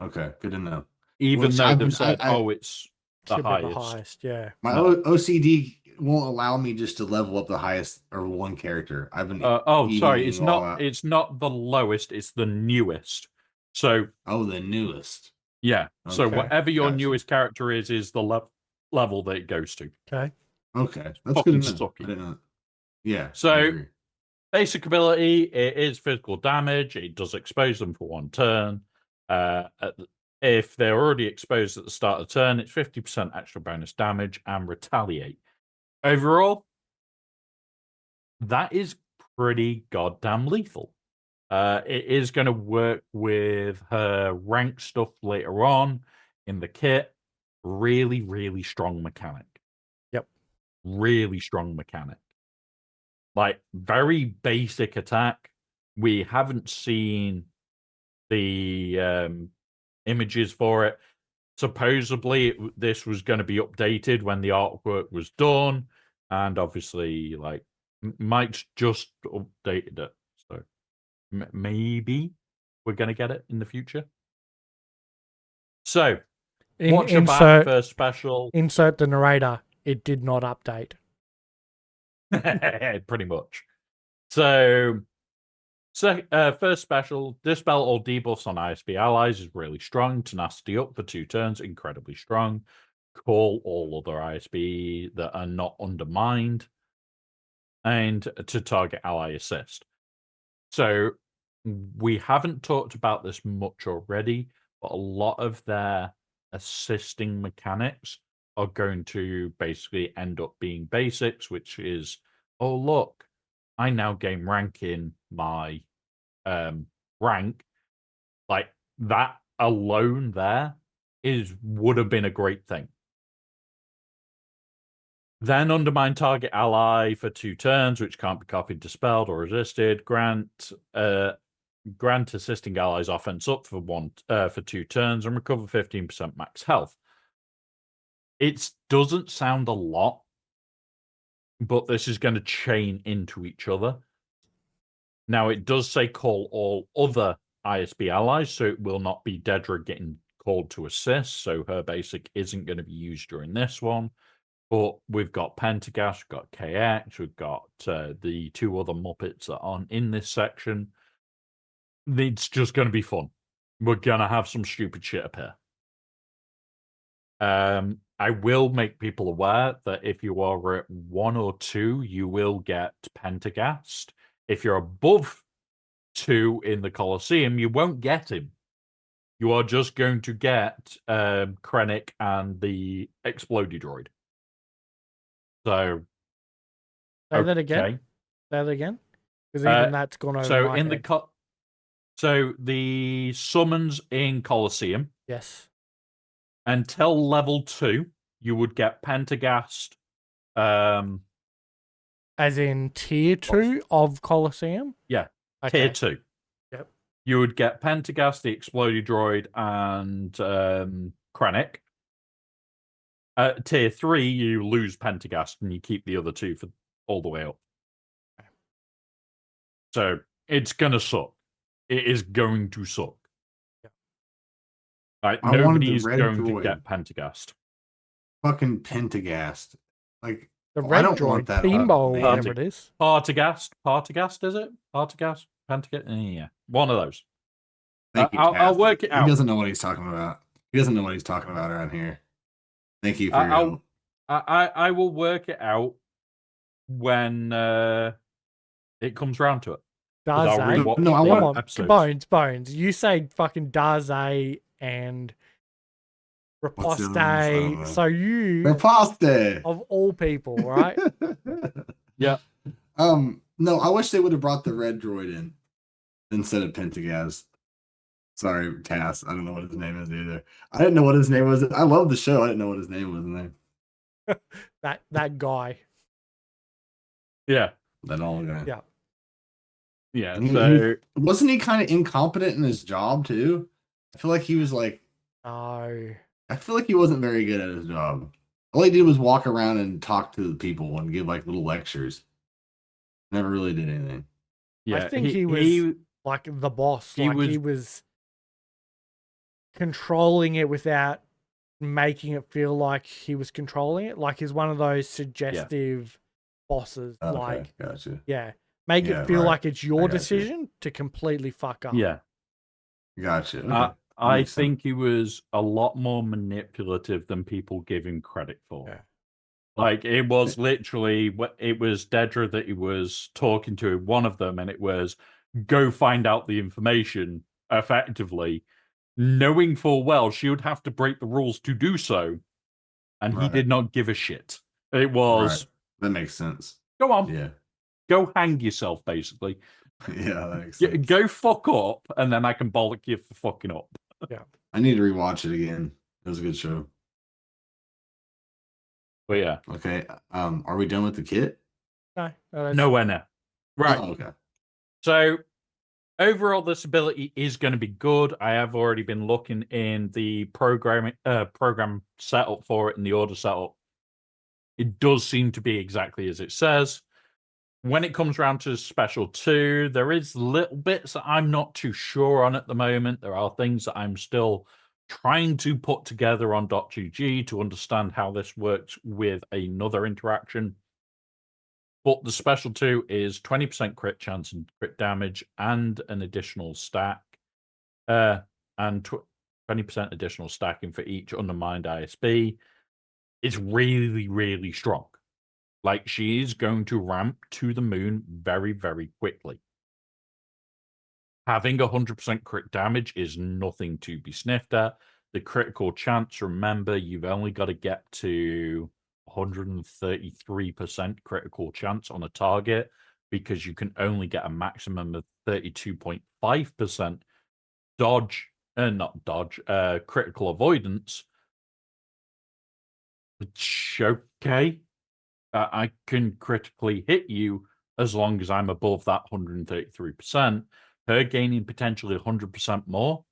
Good to know. Even though they've said, it's the highest. Yeah. My OCD won't allow me just to level up the highest or one character. I've been sorry, it's not the lowest, it's the newest. So the newest. Yeah. Okay. So whatever your newest character is the level that it goes to. Okay. That's good to know. I didn't know. Yeah. So basic ability, it is physical damage. It does expose them for 1 turn. If they're already exposed at the start of the turn, it's 50% extra bonus damage and retaliate. Overall, that is pretty goddamn lethal. It is going to work with her rank stuff later on in the kit. Really, really strong mechanic. Yep. Really strong mechanic. Like, very basic attack. We haven't seen the images for it. Supposedly, this was going to be updated when the artwork was done. And obviously, like, Mike's just updated it. So maybe we're going to get it in the future. So, watch your back first special. Insert the narrator. It did not update. Pretty much. So first special, dispel all debuffs on ISB allies is really strong. Tenacity up for 2 turns, incredibly strong. Call all other ISB that are not undermined. And to target ally assist. So we haven't talked about this much already, but a lot of their assisting mechanics are going to basically end up being basics, which is, oh, look, I now gain rank in my rank. Like, that alone there would have been a great thing. Then undermine target ally for 2 turns, which can't be copied, dispelled, or resisted. Grant assisting allies offense up for 2 turns and recover 15% max health. It doesn't sound a lot, but this is going to chain into each other. Now, it does say call all other ISB allies, so it will not be Dedra getting called to assist, so her basic isn't going to be used during this one. But we've got Pentagast, we've got KX, we've got the 2 other Muppets that aren't in this section. It's just going to be fun. We're going to have some stupid shit appear. I will make people aware that if you are at 1 or 2, you will get Pentagast. If you're above 2 in the Colosseum, you won't get him. You are just going to get Krennic and the Explodey Droid. So, Say that again. Say that again. Because even that's gone over so my in head. So the summons in Colosseum. Yes. Until level 2, you would get Pentagast. As in tier 2 of Colosseum? Yeah, okay. tier 2. Yep. You would get Pentagast, the Explodey Droid, and Krennic. At tier 3, you lose Pentagast and you keep the other 2 for all the way up. Okay. So it's gonna suck. It is going to suck. Yeah. Like, nobody is going to get Pentagast. Fucking Pentagast. Like, the red I don't droid, want that. Beambo, whatever it is. Partagast, is it? Partagast? Pentagast? Yeah. One of those. I'll work it out. He doesn't know what he's talking about. He doesn't know what he's talking about around here. Thank you for your help. I will work it out when it comes round to it. Daze? No, I want Bones. You say fucking Daze and Riposte. So you Riposte of all people, right? Yeah. No, I wish they would have brought the red droid in instead of Pentagast. Sorry, Tass. I don't know what his name is either. I didn't know what his name was. I love the show. I didn't know what his name was in there. that guy. Yeah. That old guy. Yeah. Yeah. So wasn't he kind of incompetent in his job too? I feel like he was like. No. I feel like he wasn't very good at his job. All he did was walk around and talk to the people and give like little lectures. Never really did anything. Yeah, I think he was like the boss. He was controlling it without making it feel like he was controlling it. Like he's one of those suggestive bosses. Okay, like, gotcha. Yeah, make it feel like it's your decision to completely fuck up. Yeah, gotcha. Okay. I think he was a lot more manipulative than people give him credit for. Yeah. Like, it was literally, it was Dedra that he was talking to, one of them, and it was, go find out the information effectively, knowing full well she would have to break the rules to do so, and he did not give a shit. It was... That makes sense. Go on. Yeah. Go hang yourself, basically. Yeah, that makes sense. Go fuck up, and then I can bollock you for fucking up. Yeah. I need to rewatch it again. It was a good show. But yeah. Okay. Are we done with the kit? No. Nowhere near. Right. Oh, okay. So overall, this ability is going to be good. I have already been looking in the program setup for it and the order setup. It does seem to be exactly as it says. When it comes around to Special 2, there is little bits that I'm not too sure on at the moment. There are things that I'm still trying to put together on .2G to understand how this works with another interaction. But the Special 2 is 20% crit chance and crit damage and an additional stack. And 20% additional stacking for each undermined ISB. It's really, really strong. Like, she is going to ramp to the moon very, very quickly. Having 100% crit damage is nothing to be sniffed at. The critical chance, remember, you've only got to get to 133% critical chance on a target because you can only get a maximum of 32.5% critical avoidance. Which, okay. I can critically hit you as long as I'm above that 133%. Her gaining potentially 100% more.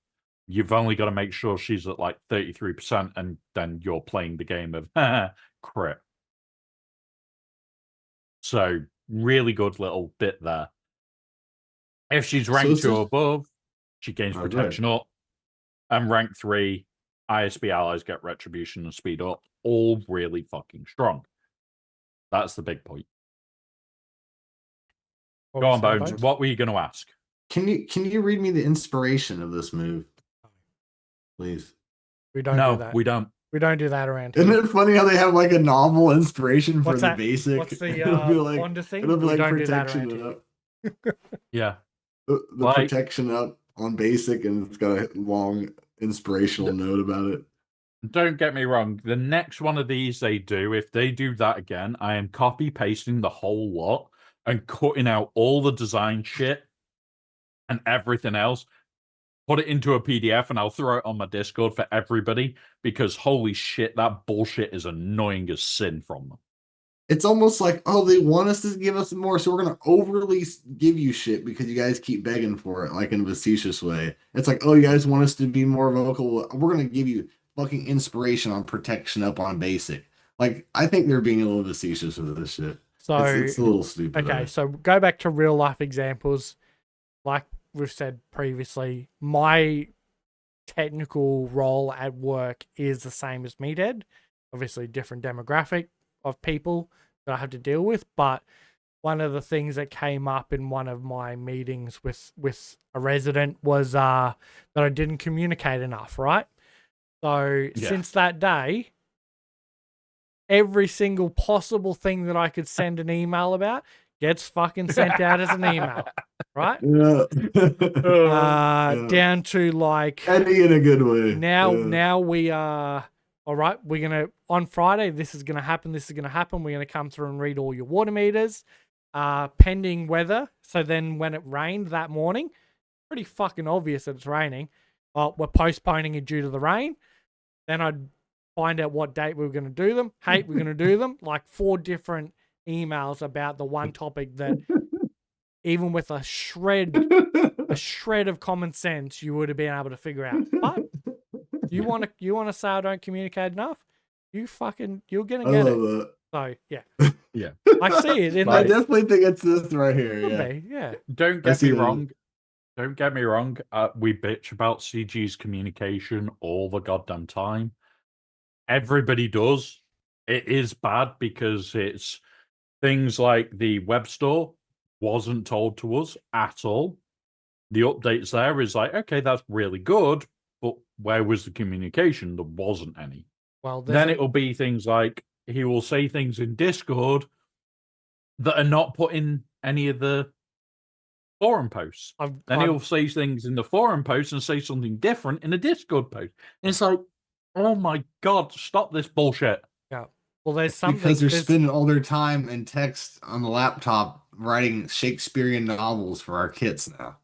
You've only got to make sure she's at like 33%, and then you're playing the game of crit. So, really good little bit there. If she's rank 2 or above, she gains protection up. And rank 3, ISB allies get retribution and speed up, all really fucking strong. That's the big point. Go on, Bones. What were you going to ask? Can you read me the inspiration of this move, please? We don't do that. We don't. We don't do that around here. Isn't it funny how they have like a novel inspiration for the basic? What's the Wanda thing? It'll be we like don't protection do that around here. Yeah. The protection up on basic, and it's got a long inspirational note about it. Don't get me wrong. The next one of these they do, if they do that again, I am copy pasting the whole lot and cutting out all the design shit and everything else, put it into a PDF, and I'll throw it on my Discord for everybody, because holy shit, that bullshit is annoying as sin from them. It's almost like, oh, they want us to give us more, so we're going to overly give you shit because you guys keep begging for it, like in a facetious way. It's like, oh, you guys want us to be more vocal. We're going to give you fucking inspiration on protection up on basic. Like, I think they're being a little facetious with this shit. So it's a little stupid. Okay, so go back to real life examples. Like we've said previously, my technical role at work is the same as Meathead. Obviously, different demographic of people that I have to deal with, but one of the things that came up in one of my meetings with a resident was that I didn't communicate enough, right? So since that day, every single possible thing that I could send an email about gets fucking sent out as an email, right? Down to like Eddie in a good way. Now we are all right. We're gonna on Friday. This is gonna happen. This is gonna happen. We're gonna come through and read all your water meters, pending weather. So then, when it rained that morning, pretty fucking obvious that it's raining. Oh, we're postponing it due to the rain. Then I'd find out what date we were gonna do them. Hey, we're gonna do them. Like 4 different emails about the one topic that, even with a shred of common sense, you would have been able to figure out. But you want to say I don't communicate enough? You're gonna get it. That. So yeah, yeah, I see it. I definitely think it's this right here. Yeah. Don't get me wrong. Don't get me wrong. We bitch about CG's communication all the goddamn time. Everybody does. It is bad because it's things like the Webstore wasn't told to us at all. The updates there is like, okay, that's really good, but where was the communication? There wasn't any. Well, then it'll be things like he will say things in Discord that are not put in any of the forum posts. Then he'll say things in the forum post and say something different in a Discord post. And it's like, oh my God, stop this bullshit. Yeah. Well, there's something because they're spending all their time in text on the laptop writing Shakespearean novels for our kids now.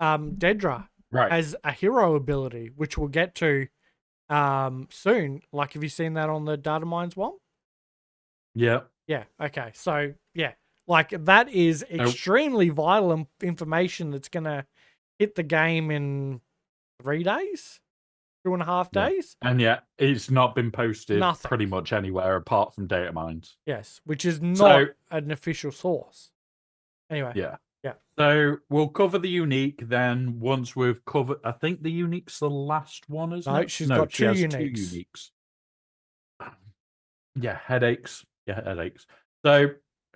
Dedra has a hero ability, which we'll get to soon. Like, have you seen that on the Data Mines one? Yeah. Yeah. Okay. So yeah, like that is extremely vital information that's gonna hit the game in 3 days, 2.5 days. And it's not been posted pretty much anywhere apart from Data Mines. Yes, which is not an official source. Anyway. Yeah. So we'll cover the unique then once we've covered. I think the unique's the last one, isn't it? She's got two uniques. Yeah, headaches. So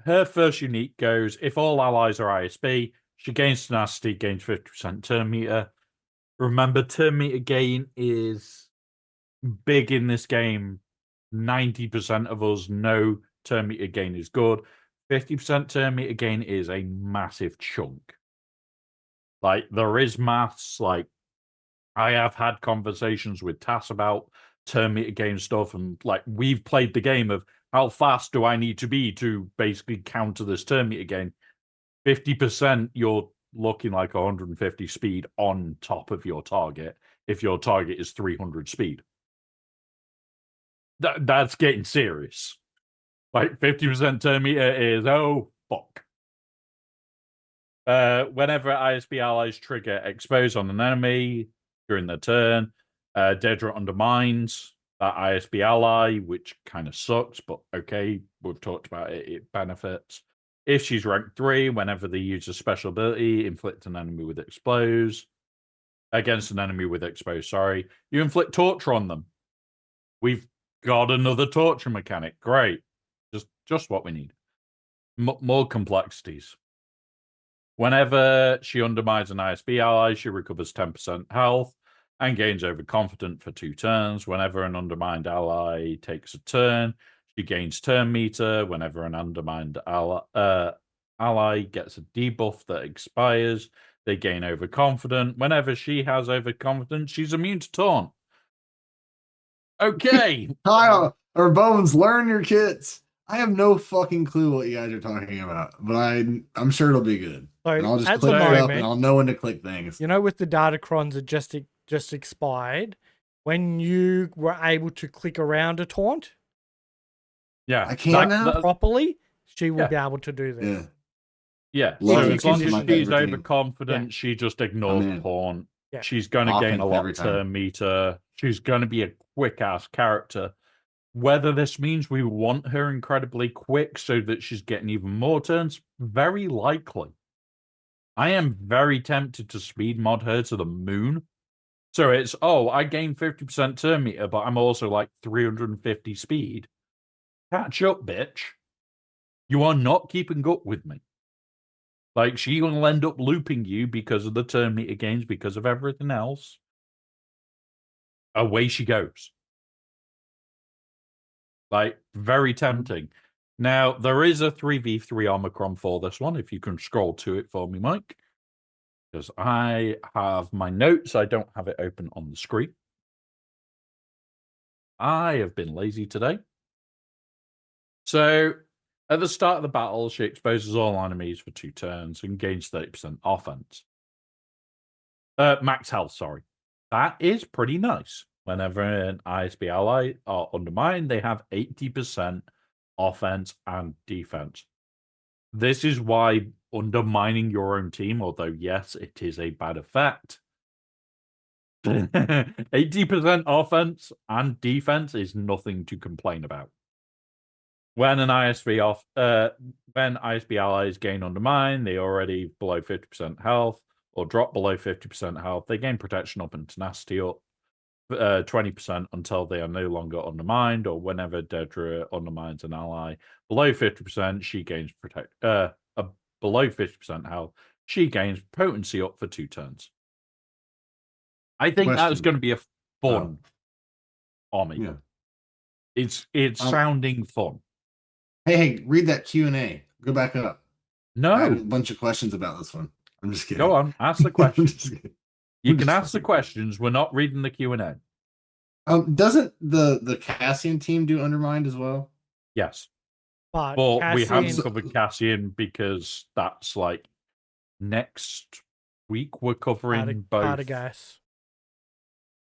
her first unique goes, if all allies are ISB, she gains tenacity, gains 50% turn meter. Remember, turn meter gain is big in this game. 90% of us know turn meter gain is good. 50% turn meter gain is a massive chunk. Like, there is maths. Like, I have had conversations with Tass about turn meter gain stuff, and like, we've played the game of how fast do I need to be to basically counter this turn meter gain. 50%, you're looking like 150 speed on top of your target if your target is 300 speed. That's getting serious. Like, 50% turn meter is, oh, fuck. Whenever ISB allies trigger expose on an enemy during their turn, Dedra undermines that ISB ally, which kind of sucks, but okay, we've talked about it, it benefits. If she's rank 3, whenever they use a special ability, inflict an enemy with expose. against an enemy with exposed. Sorry, you inflict torture on them. We've got another torture mechanic. Great, just what we need. More complexities. Whenever she undermines an ISB ally, she recovers 10% health and gains overconfident for 2 turns. Whenever an undermined ally takes a turn, she gains turn meter. Whenever an undermined ally gets a debuff that expires, they gain overconfident. Whenever she has overconfident, she's immune to taunt. Okay. Kyle or Bones, learn your kits. I have no fucking clue what you guys are talking about, but I'm sure it'll be good. So and I'll just at click the it up and moment, I'll know when to click things. you know, with the Datacrons that just expired, when you were able to click around a taunt, Yeah, I can't now? properly, she will be able to do this. Yeah. Yeah, Love so it. as long as Condition she's everything. overconfident, she just ignores in. taunt. Yeah. She's going to gain a Offense lot every of time. turn meter. She's going to be a quick-ass character. Whether this means we want her incredibly quick so that she's getting even more turns, very likely. I am very tempted to speed mod her to the moon. So it's, oh, I gain 50% turn meter, but I'm also like 350 speed. Catch up, bitch. You are not keeping up with me. Like, she will end up looping you because of the turn meter gains, because of everything else. Away she goes. Like, very tempting. Now, there is a 3v3 Omicron for this one, if you can scroll to it for me, Mike. Because I have my notes. I don't have it open on the screen. I have been lazy today. So, at the start of the battle, she exposes all enemies for 2 turns and gains 30% offense. Max health, sorry. That is pretty nice. Whenever an ISB ally are undermined, they have 80% offense and defense. This is why undermining your own team, although yes, it is a bad effect, 80% offense and defense is nothing to complain about. When an when ISB allies gain undermine, they already below 50% health or drop below 50% health. They gain protection up and tenacity up 20% until they are no longer undermined, or whenever Dedra undermines an ally below 50%, she gains below 50% health. She gains potency up for 2 turns. I think that's going to be a fun army. Yeah. It's sounding fun. Hey, read that Q&A. Go back up. No. I have a bunch of questions about this one. I'm just kidding. Go on, ask the questions. You can ask the questions. We're not reading the Q&A. Doesn't the Cassian team do Undermined as well? Yes. But we haven't covered Cassian because that's like next week we're covering both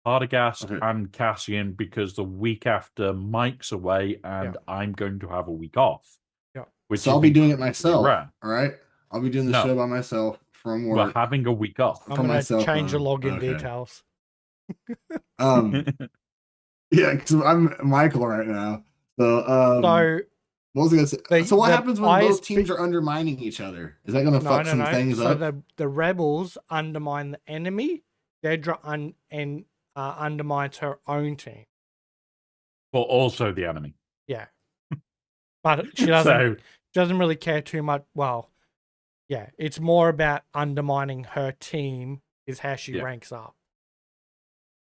Partagast and Cassian, because the week after Mike's away and I'm going to have a week off. Yeah. So I'll be doing it myself. Rare. All right. I'll be doing the show by myself from work. We're having a week off. I'm going to change the login details. Yeah, because I'm Michael right now. So what was I gonna say? So what happens when both teams are undermining each other? Is that going to fuck some things up? So the rebels undermine the enemy. Dedra undermines her own team. But also the enemy. Yeah. But she doesn't really care too much. Well, yeah, it's more about undermining her team is how she ranks up.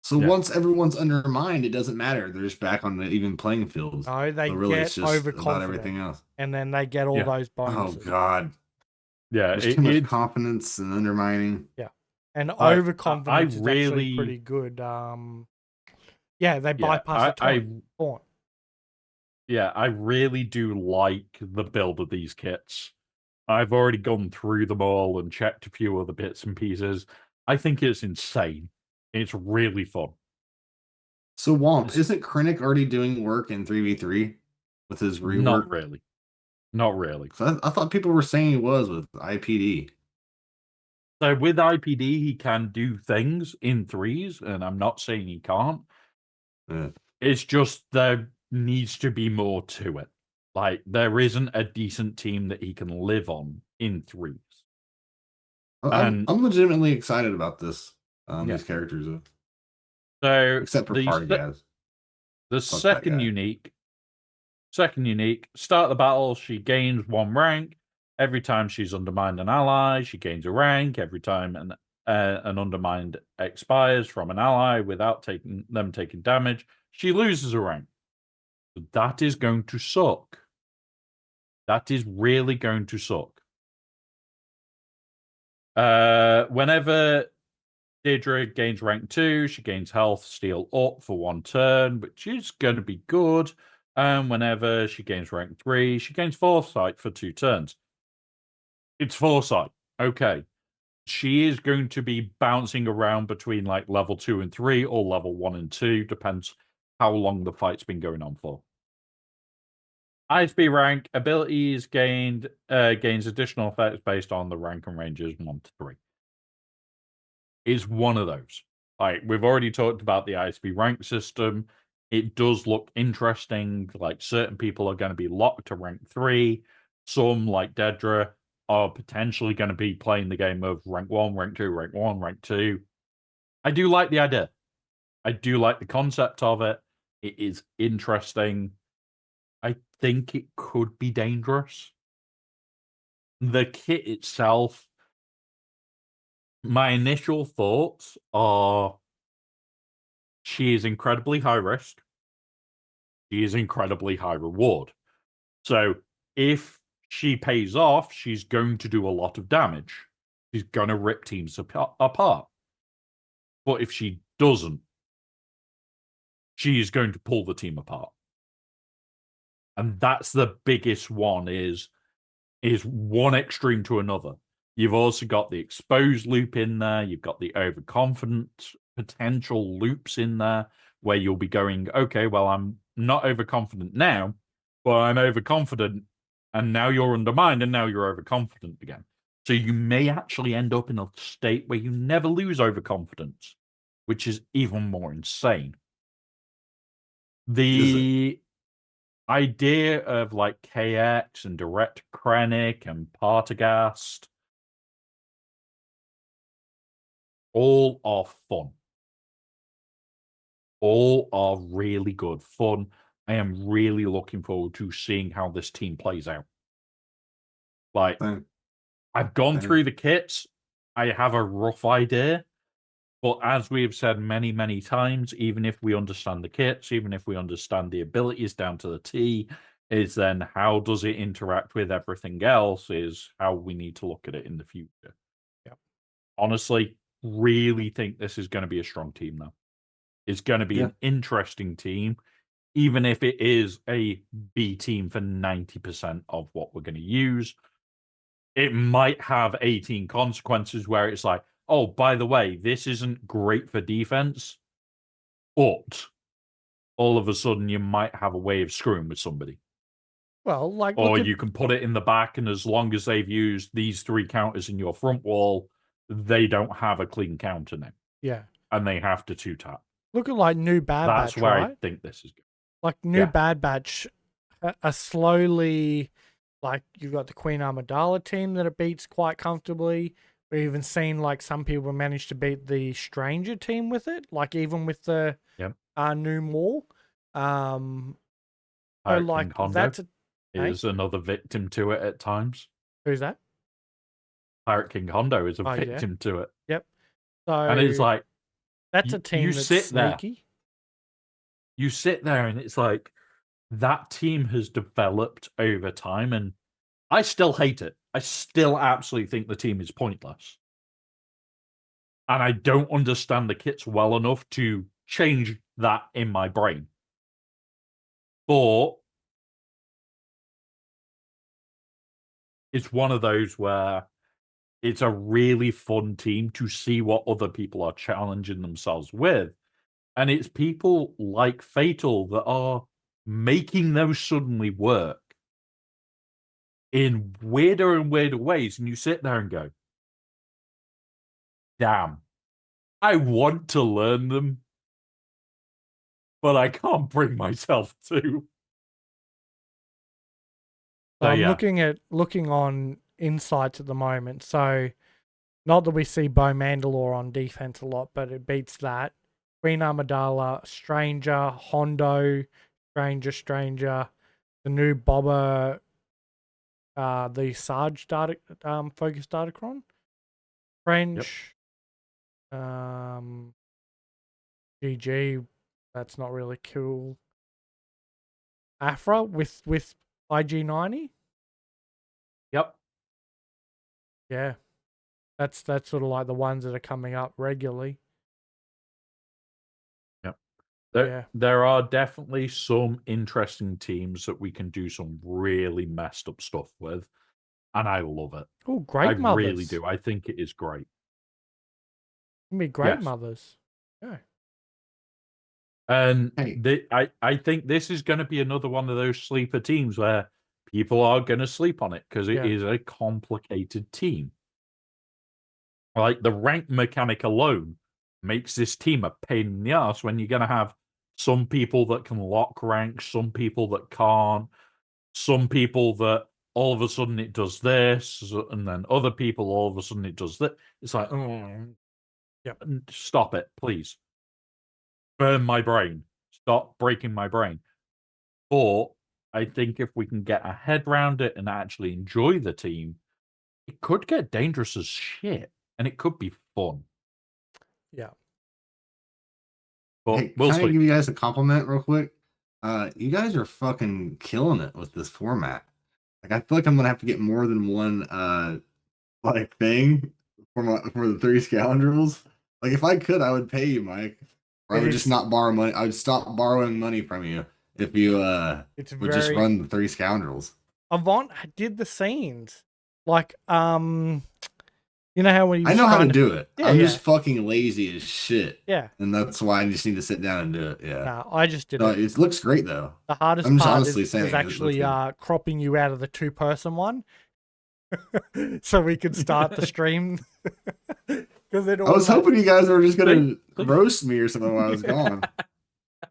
So once everyone's undermined, it doesn't matter. They're just back on the even playing field. No, they get overconfident. Everything else. And then they get all those bonuses. Oh, God. Yeah. There's too much confidence and undermining. Yeah. And overconfidence is actually pretty good. They bypass the taunt. Yeah, I really do like the build of these kits. I've already gone through them all and checked a few other bits and pieces. I think it's insane. It's really fun. So, Womp, isn't Krennic already doing work in 3v3 with his rework? Not really. Not really. So I thought people were saying he was with IPD. So with IPD, he can do things in 3s, and I'm not saying he can't. Yeah. It's just there needs to be more to it. Like, there isn't a decent team that he can live on in 3s. I'm legitimately excited about this. these characters. So except for Partagas. The second unique, start the battle, she gains 1 rank. Every time she's undermined an ally, she gains a rank. Every time an undermined expires from an ally without taking damage, she loses a rank. That is going to suck. That is really going to suck. Whenever Dedra gains rank 2, she gains health steal up for 1 turn, which is going to be good. And whenever she gains rank 3, she gains foresight for 2 turns. It's foresight. Okay. She is going to be bouncing around between like level 2 and 3 or level 1 and 2. Depends how long the fight's been going on for. ISB rank abilities gains additional effects based on the rank and ranges 1 to 3. Is one of those. Like, we've already talked about the ISB rank system. It does look interesting. Like, certain people are going to be locked to rank 3. Some, like Dedra, are potentially going to be playing the game of rank 1, rank 2, rank 1, rank 2. I do like the idea. I do like the concept of it. It is interesting. I think it could be dangerous. The kit itself, my initial thoughts are she is incredibly high risk. She is incredibly high reward. So if she pays off, she's going to do a lot of damage. She's going to rip teams apart. But if she doesn't, she is going to pull the team apart. And that's the biggest one, is one extreme to another. You've also got the exposed loop in there. You've got the overconfident potential loops in there where you'll be going, okay, well, I'm not overconfident now, but I'm overconfident, and now you're undermined, and now you're overconfident again. So you may actually end up in a state where you never lose overconfidence, which is even more insane. The idea of like KX and Direct Krennic and Partagast, all are fun. All are really good fun. I am really looking forward to seeing how this team plays out. Like, I've gone through the kits. I have a rough idea. But as we have said many, many times, even if we understand the kits, even if we understand the abilities down to the T, is then how does it interact with everything else is how we need to look at it in the future. Yeah. Honestly, really think this is going to be a strong team now. It's going to be an interesting team, even if it is a B team for 90% of what we're going to use. It might have 18 consequences where it's like, oh, by the way, this isn't great for defense, but all of a sudden you might have a way of screwing with somebody. Well, like, or you can put it in the back, and as long as they've used these 3 counters in your front wall, they don't have a clean counter now. Yeah. And they have to 2-tap. Look at like New Bad Batch, That's where right? I think this is good. Like New Bad Batch are slowly, like, you've got the Queen Amidala team that it beats quite comfortably. We've even seen like some people manage to beat the Stranger team with it, like even with the new Maul. So like that's is another victim to it at times. Who's that? Pirate King Hondo is a victim to it. Yep. So and it's like, that's a team that's sneaky. You sit there and it's like, that team has developed over time, and I still hate it. I still absolutely think the team is pointless. And I don't understand the kits well enough to change that in my brain. But it's one of those where it's a really fun team to see what other people are challenging themselves with. And it's people like Fatal that are making those suddenly work in weirder and weirder ways. And you sit there and go, damn, I want to learn them, but I can't bring myself to. So I'm looking on insights at the moment. So Not that we see Bo Mandalore on defense a lot, but it beats that. Queen Amidala, Stranger, Hondo, Stranger, the new Bobber, the Sarge data, focus Datacron, French, GG, that's not really cool. Afra with IG90. Yep. Yeah. That's sort of like the ones that are coming up regularly. Yep. Yeah. There are definitely some interesting teams that we can do some really messed up stuff with. And I love it. Oh, I great mothers. really do. I think it is great. Be great Yes. mothers. Yeah. And Hey. I think this is going to be another one of those sleeper teams where people are going to sleep on it because it is a complicated team. Like the rank mechanic alone makes this team a pain in the ass when you're going to have some people that can lock ranks, some people that can't, some people that all of a sudden it does this, and then other people all of a sudden it does that. It's like, stop it, please. Burn my brain. Stop breaking my brain. But I think if we can get a head around it and actually enjoy the team, it could get dangerous as shit, and it could be fun. Yeah. But Hey, we'll can I see. give you guys a compliment real quick? You guys are fucking killing it with this format. Like, I feel like I'm gonna have to get more than one like thing for the three scoundrels. Like, if I could, I would pay you, Mike. Or I would just not borrow money. I would stop borrowing money from you if you would just run the three scoundrels. Avant did the scenes. Like, you know how when I know how to do it. Yeah, I'm just fucking lazy as shit. Yeah. And that's why I just need to sit down and do it. Yeah. Nah, I just did No, it. it looks great though. The hardest I'm just part honestly saying was actually cropping you out of the 2-person one. So we could start the stream. Because I was hoping you guys were just gonna roast me or something while I was gone.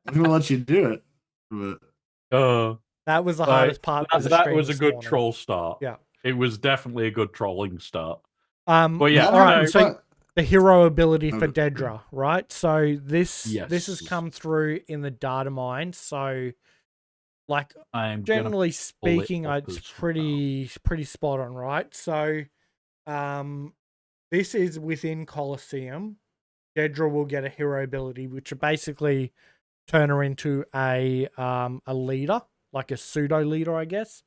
I'm gonna let you do it. But that was the hardest part. That was a good troll start. Yeah. It was definitely a good trolling start. But yeah, all right. So the hero ability for Dedra, right? So this has come through in the data mine. So, like, generally speaking, it's pretty spot on, right? So, this is within Colosseum. Dedra will get a hero ability, which will basically turn her into a leader, like a pseudo leader, I guess.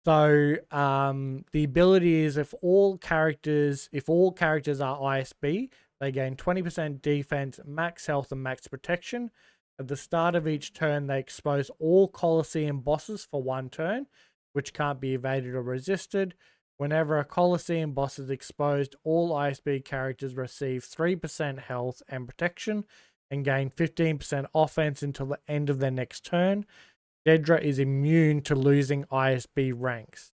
So the ability is if all characters are ISB, they gain 20% defense, max health, and max protection. At the start of each turn, they expose all Colosseum bosses for 1 turn, which can't be evaded or resisted. Whenever a Colosseum boss is exposed, all ISB characters receive 3% health and protection and gain 15% offense until the end of their next turn. Dedra is immune to losing ISB ranks.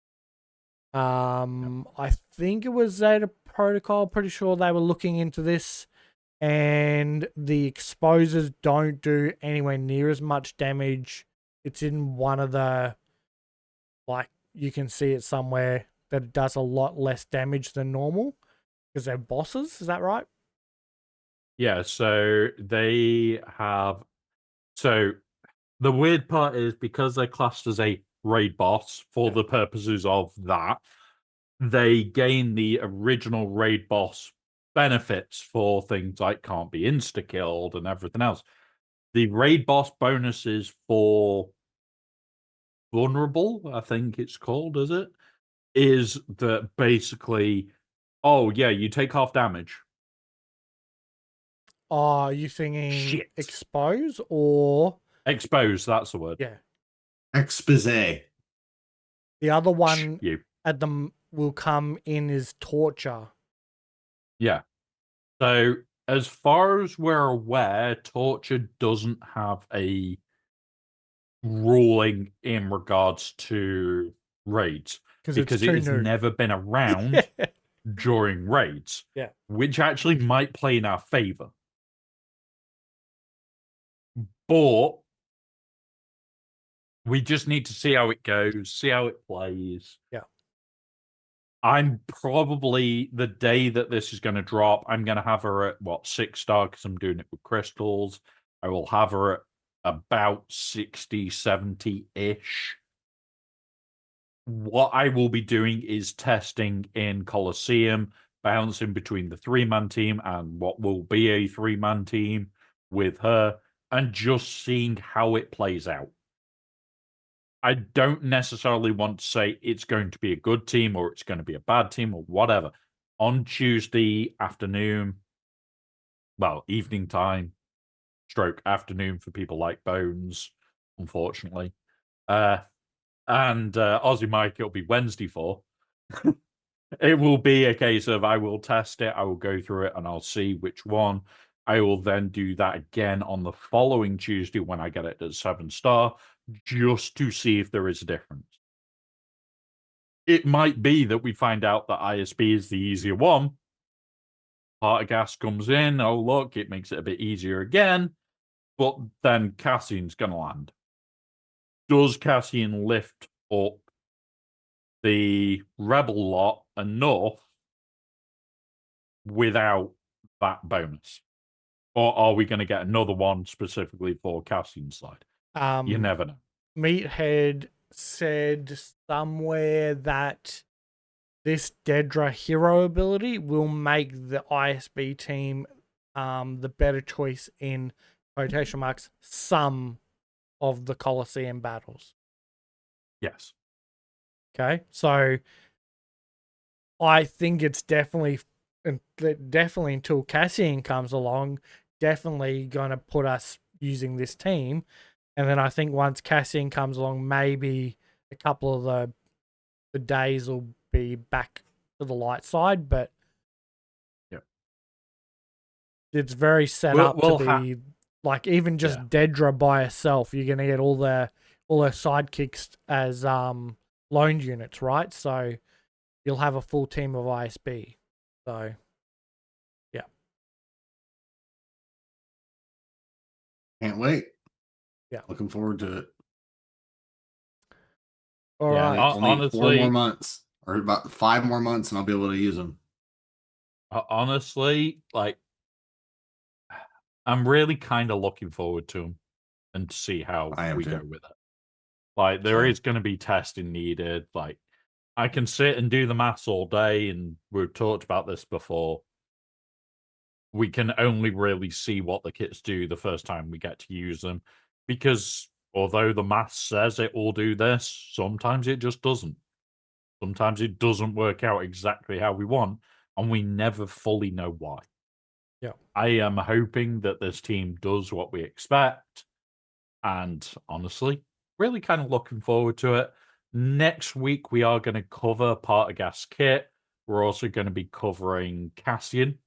I think it was Zeta Protocol. Pretty sure they were looking into this, and the exposers don't do anywhere near as much damage. It's in one of the, like, you can see it somewhere that it does a lot less damage than normal because they're bosses. Is that right? Yeah. So they have. So the weird part is because they're classed as a raid boss for the purposes of that, they gain the original raid boss benefits for things like can't be insta-killed and everything else. The raid boss bonuses for vulnerable, I think it's called, is it? Is that basically, oh yeah, you take half damage. Are you thinking expose or expose? That's the word. Yeah. Expose. The other one at them will come in is torture. Yeah. So as far as we're aware, torture doesn't have a ruling in regards to raids because it has never been around during raids. Yeah. Which actually might play in our favor. But we just need to see how it goes, see how it plays. Yeah. I'm probably, the day that this is going to drop, I'm going to have her at, 6-star, because I'm doing it with crystals. I will have her at about 60, 70-ish. What I will be doing is testing in Colosseum, bouncing between the 3-man team and what will be a 3-man team with her, and just seeing how it plays out. I don't necessarily want to say it's going to be a good team or it's going to be a bad team or whatever. On Tuesday afternoon, evening time, stroke afternoon for people like Bones, unfortunately. And Aussie Mike, it'll be Wednesday for. It will be a case of I will test it, I will go through it, and I'll see which one. I will then do that again on the following Tuesday when I get it at 7-star, just to see if there is a difference. It might be that we find out that ISB is the easier one. Heart of Gas comes in, oh look, it makes it a bit easier again, but then Cassian's going to land. Does Cassian lift up the Rebel lot enough without that bonus? Or are we going to get another one specifically for Cassian's side? You never know. Meathead said somewhere that this Dedra hero ability will make the ISB team the better choice in quotation marks some of the Colosseum battles. Yes. Okay, so I think it's definitely until Cassian comes along, definitely going to put us using this team. And then I think once Cassian comes along, maybe a couple of the days will be back to the light side, but it's very set up to be like even just Dedra by herself. You're going to get all her sidekicks as loaned units, right? So you'll have a full team of ISB. So yeah, can't wait. Yeah, looking forward to it. All right. Only 4 more months, or about 5 more months, and I'll be able to use them. Honestly, like, I'm really kind of looking forward to them and to see how we go with it. Like, there is going to be testing needed. Like, I can sit and do the maths all day, and we've talked about this before. We can only really see what the kits do the first time we get to use them, because although the maths says it will do this, sometimes it just doesn't. Sometimes it doesn't work out exactly how we want, and we never fully know why. Yeah. I am hoping that this team does what we expect, and honestly, really kind of looking forward to it. Next week, we are going to cover Part of Gas Kit. We're also going to be covering Cassian.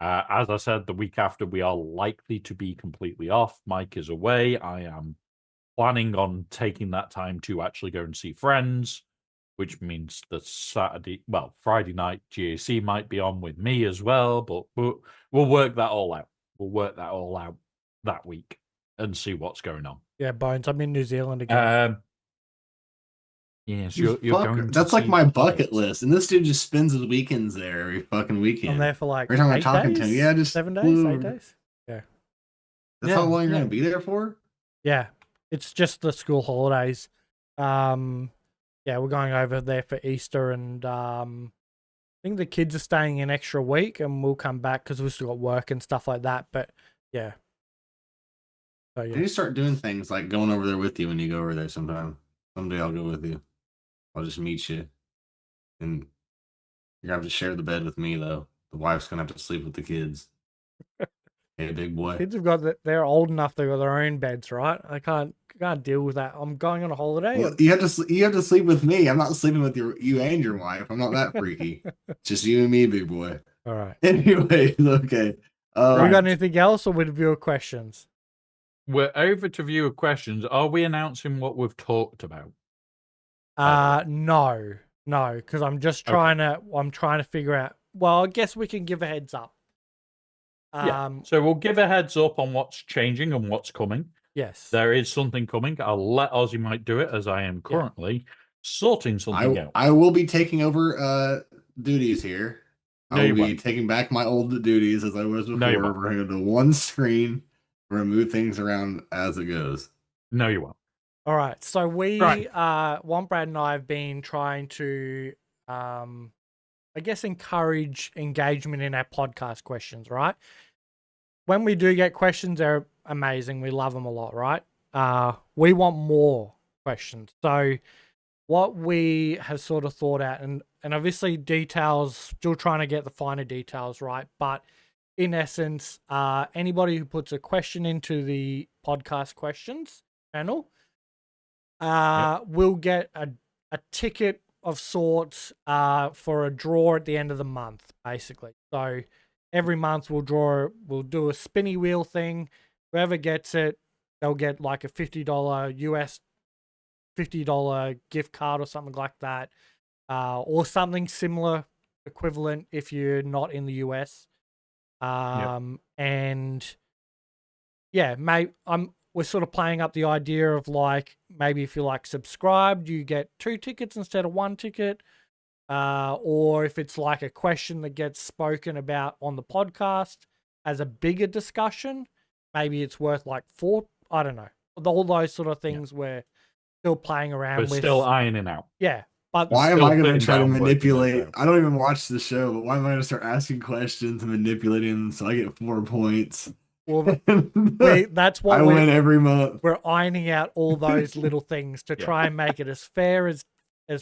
As I said, the week after, we are likely to be completely off. Mike is away. I am planning on taking that time to actually go and see friends, which means that Friday night GAC might be on with me as well, but we'll work that all out. We'll work that all out that week and see what's going on. Yeah, Bones, I'm in New Zealand again. Yes, you're going to that's like my bucket list, and this dude just spends his weekends there every fucking weekend. I'm there for like every time 8 I'm talking to him, days? just 7 days, 8 days. Yeah. That's how long you're gonna be there for? Yeah, it's just the school holidays. Yeah, we're going over there for Easter, and I think the kids are staying an extra week, and we'll come back because we've still got work and stuff like that. But yeah. So yeah. You start doing things like going over there with you when you go over there sometime. Someday I'll go with you. I'll just meet you. And you're gonna have to share the bed with me though. The wife's gonna have to sleep with the kids. Hey, big boy. Kids have got they're old enough, they've got their own beds, right? I can't deal with that. I'm going on a holiday. Well, you have to sleep with me. I'm not sleeping with you and your wife. I'm not that freaky. Just you and me, big boy. All right. Anyways, okay. We got anything else, or with viewer questions? We're over to viewer questions. Are we announcing what we've talked about? No, because I'm just trying to figure out. Well, I guess we can give a heads up. So we'll give a heads up on what's changing and what's coming. Yes, there is something coming. I'll let Aussie Mike do it, as I am currently sorting something out. I will be taking over duties here. No, I will you be won't. taking back my old duties as I was No, you before. won't. We're going to one screen. We're going to move things around as it goes. No, you won't. All right. So Right. Brad and I have been trying to, I guess, encourage engagement in our podcast questions, right? When we do get questions, they're amazing. We love them a lot, right? We want more questions. So what we have sort of thought out, and obviously details, still trying to get the finer details right, but in essence, anybody who puts a question into the podcast questions channel will get a ticket of sorts for a draw at the end of the month, basically. So every month we'll do a spinny wheel thing. Whoever gets it, they'll get like a $50 US $50 gift card or something like that, or something similar equivalent if you're not in the US. And yeah, we're sort of playing up the idea of like, maybe if you're like subscribed, you get 2 tickets instead of 1 ticket. Or if it's like a question that gets spoken about on the podcast as a bigger discussion, maybe it's worth like 4, I don't know. All those sort of things we're still playing around with. We're still ironing out. Yeah. But why am I going to try to down, manipulate? I don't even watch the show, but why am I going to start asking questions and manipulating them so I get 4 points? Well, that's what I win every month. We're ironing out all those little things to try and make it as fair as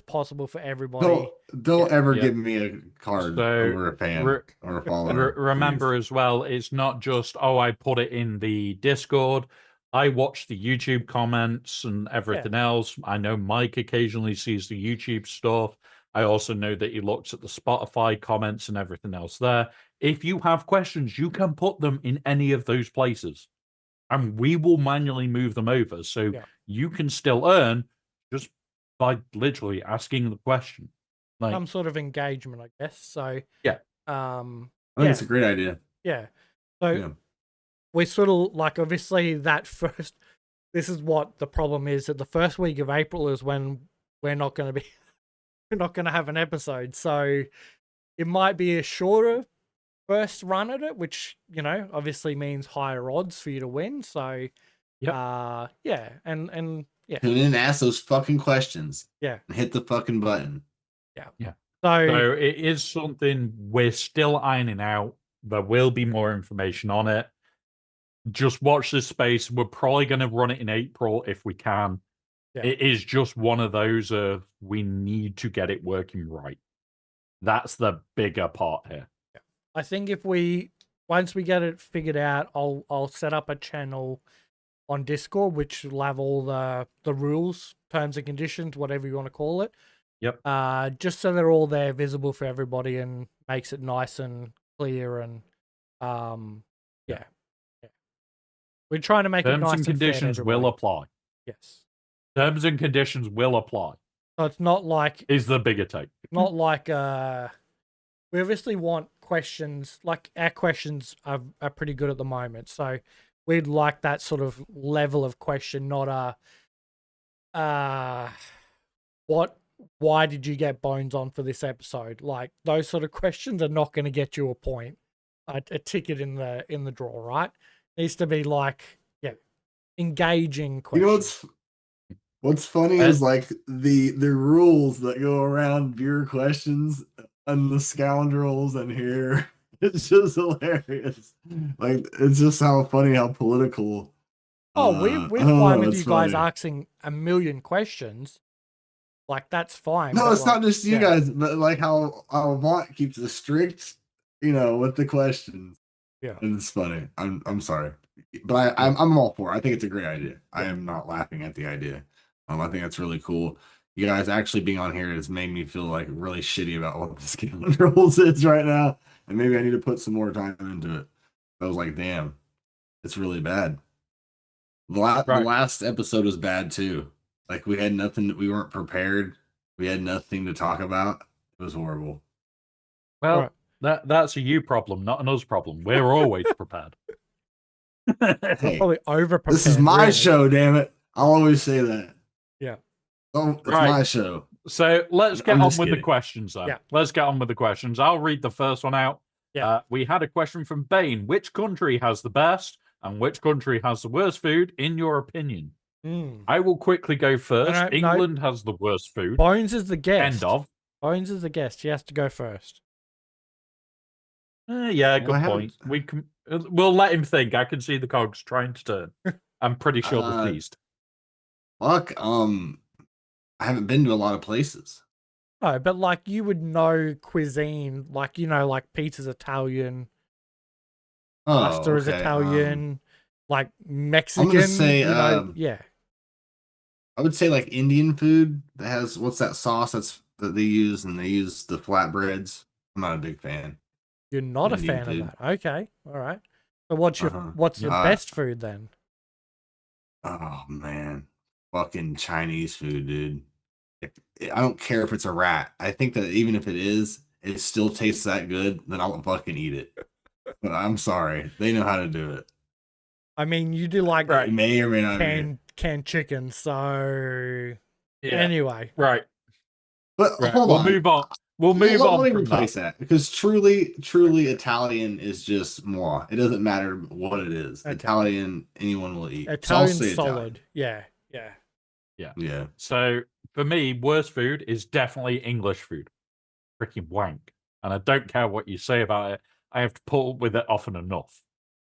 possible for everybody. Don't ever give me a card over a fan or a follower. Remember as well, it's not just, I put it in the Discord. I watch the YouTube comments and everything else. I know Mike occasionally sees the YouTube stuff. I also know that he looks at the Spotify comments and everything else there. If you have questions, you can put them in any of those places, and we will manually move them over. So you can still earn just by literally asking the question. Like, some sort of engagement, I guess. So I think it's a great idea. Yeah. So we sort of like, obviously that first, this is what the problem is, that the first week of April is when we're not going to have an episode. So it might be a shorter first run at it, which, obviously means higher odds for you to win. So and tune in and ask those fucking questions. Yeah. And hit the fucking button. Yeah. So it is something we're still ironing out. There will be more information on it. Just watch this space. We're probably going to run it in April if we can. Yeah. It is just one of those of we need to get it working right. That's the bigger part here. Yeah. I think once we get it figured out, I'll set up a channel on Discord, which will have all the rules, terms and conditions, whatever you want to call it. Yep. Just so they're all there, visible for everybody, and makes it nice and clear. And we're trying to make it nice and fair. Terms and conditions will apply. Yes. Terms and conditions will apply. So it's not like is the bigger take. Not like we obviously want questions, like our questions are pretty good at the moment. So we'd like that sort of level of question, not why did you get bones on for this episode? Like those sort of questions are not going to get you a point, a ticket in the draw, right? It needs to be like, engaging questions. What's funny is like the rules that go around viewer questions and the scoundrels in here. It's just hilarious. Like it's just how funny how political. We're fine with you guys asking a million questions. Like that's fine. No, it's not just you guys, but like how Avant keeps it strict, with the questions. Yeah, and it's funny. I'm sorry, but I'm all for it. I think it's a great idea. I am not laughing at the idea. I think that's really cool. You guys actually being on here has made me feel like really shitty about what the scaling rules is right now, and maybe I need to put some more time into it. I was like, damn, it's really bad. The last episode was bad too. Like we had nothing. We weren't prepared. We had nothing to talk about. It was horrible. Well, that's a you problem, not an us problem. We're always prepared. Hey, probably over prepared. This is my show, damn it! I'll always say that. Yeah. Oh, it's my show. So let's get I'm on just with the kidding. questions then. Yeah. Let's get on with the questions. I'll read the first one out. Yeah. We had a question from Bane. Which country has the best and which country has the worst food, in your opinion? I will quickly go first. No. England has the worst food. Bones is the guest. End of. Bones is the guest. He has to go first. Yeah, good point. We can. We'll let him think. I can see the cogs trying to turn. I'm pretty sure they're pleased. Fuck. I haven't been to a lot of places. No, but like you would know cuisine, like like pizza's Italian, pasta is Italian, like Mexican. I'm gonna say, yeah. I would say like Indian food that has what's that sauce that they use, and they use the flatbreads. I'm not a big fan. You're not Indian a fan food. of that. Okay, all right. So what's the best food then? Oh man, fucking Chinese food, dude. I don't care if it's a rat. I think that even if it is, it still tastes that good, then I'll fucking eat it. But I'm sorry, they know how to do it. I mean, you do like It may or may not be canned chicken, so yeah. Anyway. Right. But hold on. We'll move on. We'll move on. Let me replace that because truly Italian is just moi. It doesn't matter what it is. Okay. Italian, anyone will eat. Italian solid. Italian. Yeah. So for me, worst food is definitely English food. Freaking wank. And I don't care what you say about it. I have to put up with it often enough.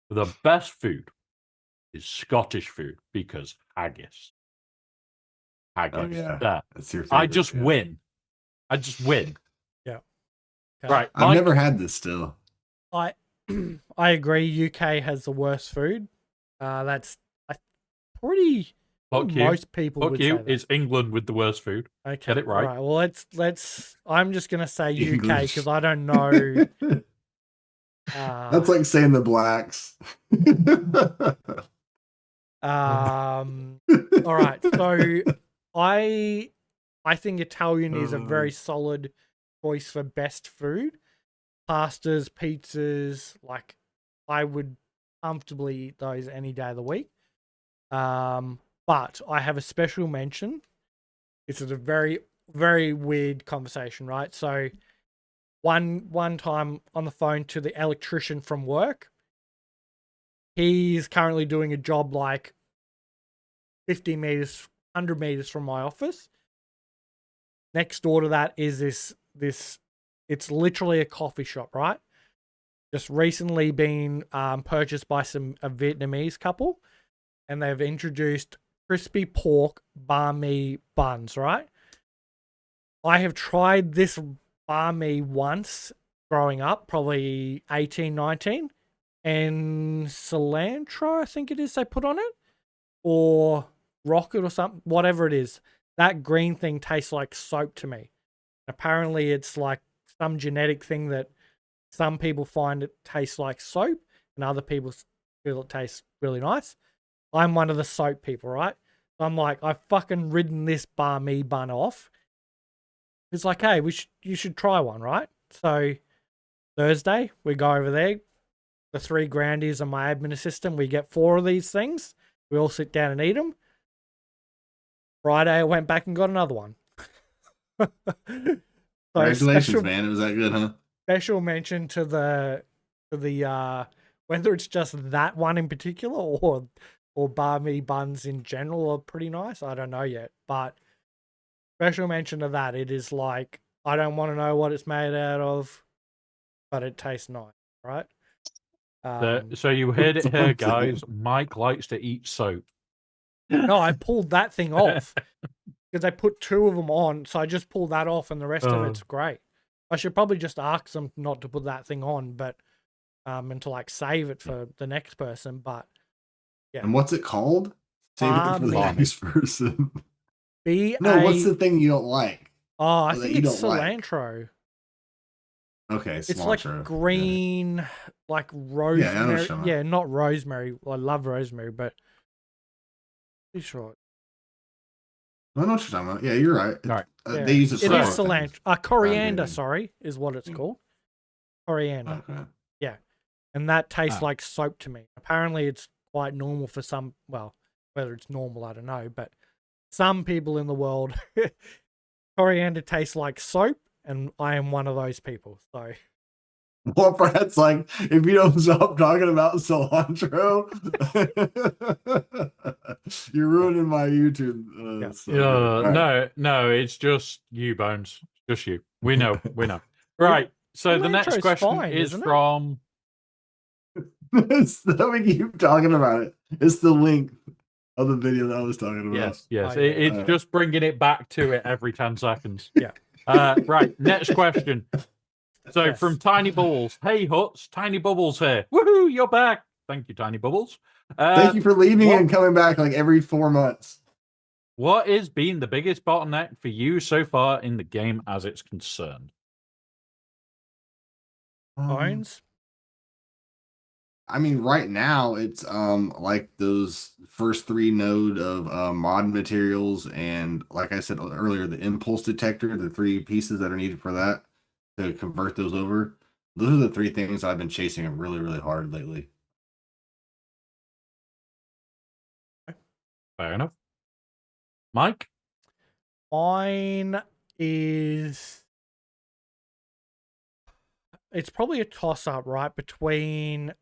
The best food is Scottish food because haggis. Haggis. Oh, yeah. There. That's your favorite. I just win. Yeah. Okay. Right. I've never had this still. I agree. UK has the worst food. That's pretty. Most people would say that. It's England with the worst food. Okay. Get it right. All right. Well, let's. I'm just gonna say UK because I don't know. That's like saying the blacks. All right. So I think Italian is a very solid choice for best food. Pastas, pizzas, like I would comfortably eat those any day of the week. But I have a special mention. This is a very, very weird conversation, right? So one time on the phone to the electrician from work. He's currently doing a job like 50 meters, 100 meters from my office. Next door to that is this it's literally a coffee shop, right? Just recently been purchased by a Vietnamese couple, and they've introduced crispy pork banh mi buns, right? I have tried this banh mi once growing up, probably 18, 19, and cilantro, I think it is, they put on it, or rocket or something, whatever it is. That green thing tastes like soap to me. Apparently it's like some genetic thing that some people find it tastes like soap and other people feel it tastes really nice. I'm one of the soap people, right? I'm like, I've fucking ridden this banh mi bun off. It's like, hey, you should try one, right? So Thursday, we go over there. The 3 grandies and my admin assistant, we get 4 of these things. We all sit down and eat them. Friday, I went back and got another one. Congratulations, man. It was that good, huh? Special mention to the whether it's just that one in particular or banh mi buns in general are pretty nice. I don't know yet, but special mention to that. It is like, I don't want to know what it's made out of, but it tastes nice, right? So you heard it here, guys. Mike likes to eat soap. No, I pulled that thing off because I put 2 of them on, so I just pulled that off, and the rest of it's great. I should probably just ask them not to put that thing on, but and to like save it for the next person. But yeah. And what's it called? Save it for the next person. No, what's the thing you don't like? Oh, I think it's cilantro. Okay, cilantro. It's like green, like rosemary. Yeah, not rosemary. Well, I love rosemary, but pretty sure. I know what you're talking about. Yeah, you're right. Right. They use it. It is cilantro. Coriander, sorry, is what it's called. Coriander. Okay. Yeah, and that tastes like soap to me. Apparently, it's quite normal for some. Well, whether it's normal, I don't know, but some people in the world coriander tastes like soap, and I am one of those people. So, Well, Brad's like, if you don't stop talking about cilantro, you're ruining my YouTube. No, it's just you, Bones. Just you. We know. Right. So the next question is from. Let me keep talking about it. It's the link of the video that I was talking about. Yes. It's just bringing it back to it every 10 seconds. Yeah. Right. Next question. So from Tiny Bubbles. Hey, Hutts. Tiny Bubbles here. Woohoo! You're back. Thank you, Tiny Bubbles. Thank you for leaving and coming back like every 4 months. What has been the biggest bottleneck for you so far in the game as it's concerned? Bones? I mean, right now it's like those first 3 node of mod materials, and like I said earlier, the impulse detector, the 3 pieces that are needed for that to convert those over. Those are the 3 things I've been chasing really, really hard lately. Fair enough. Mike? Mine is... It's probably a toss-up, right, between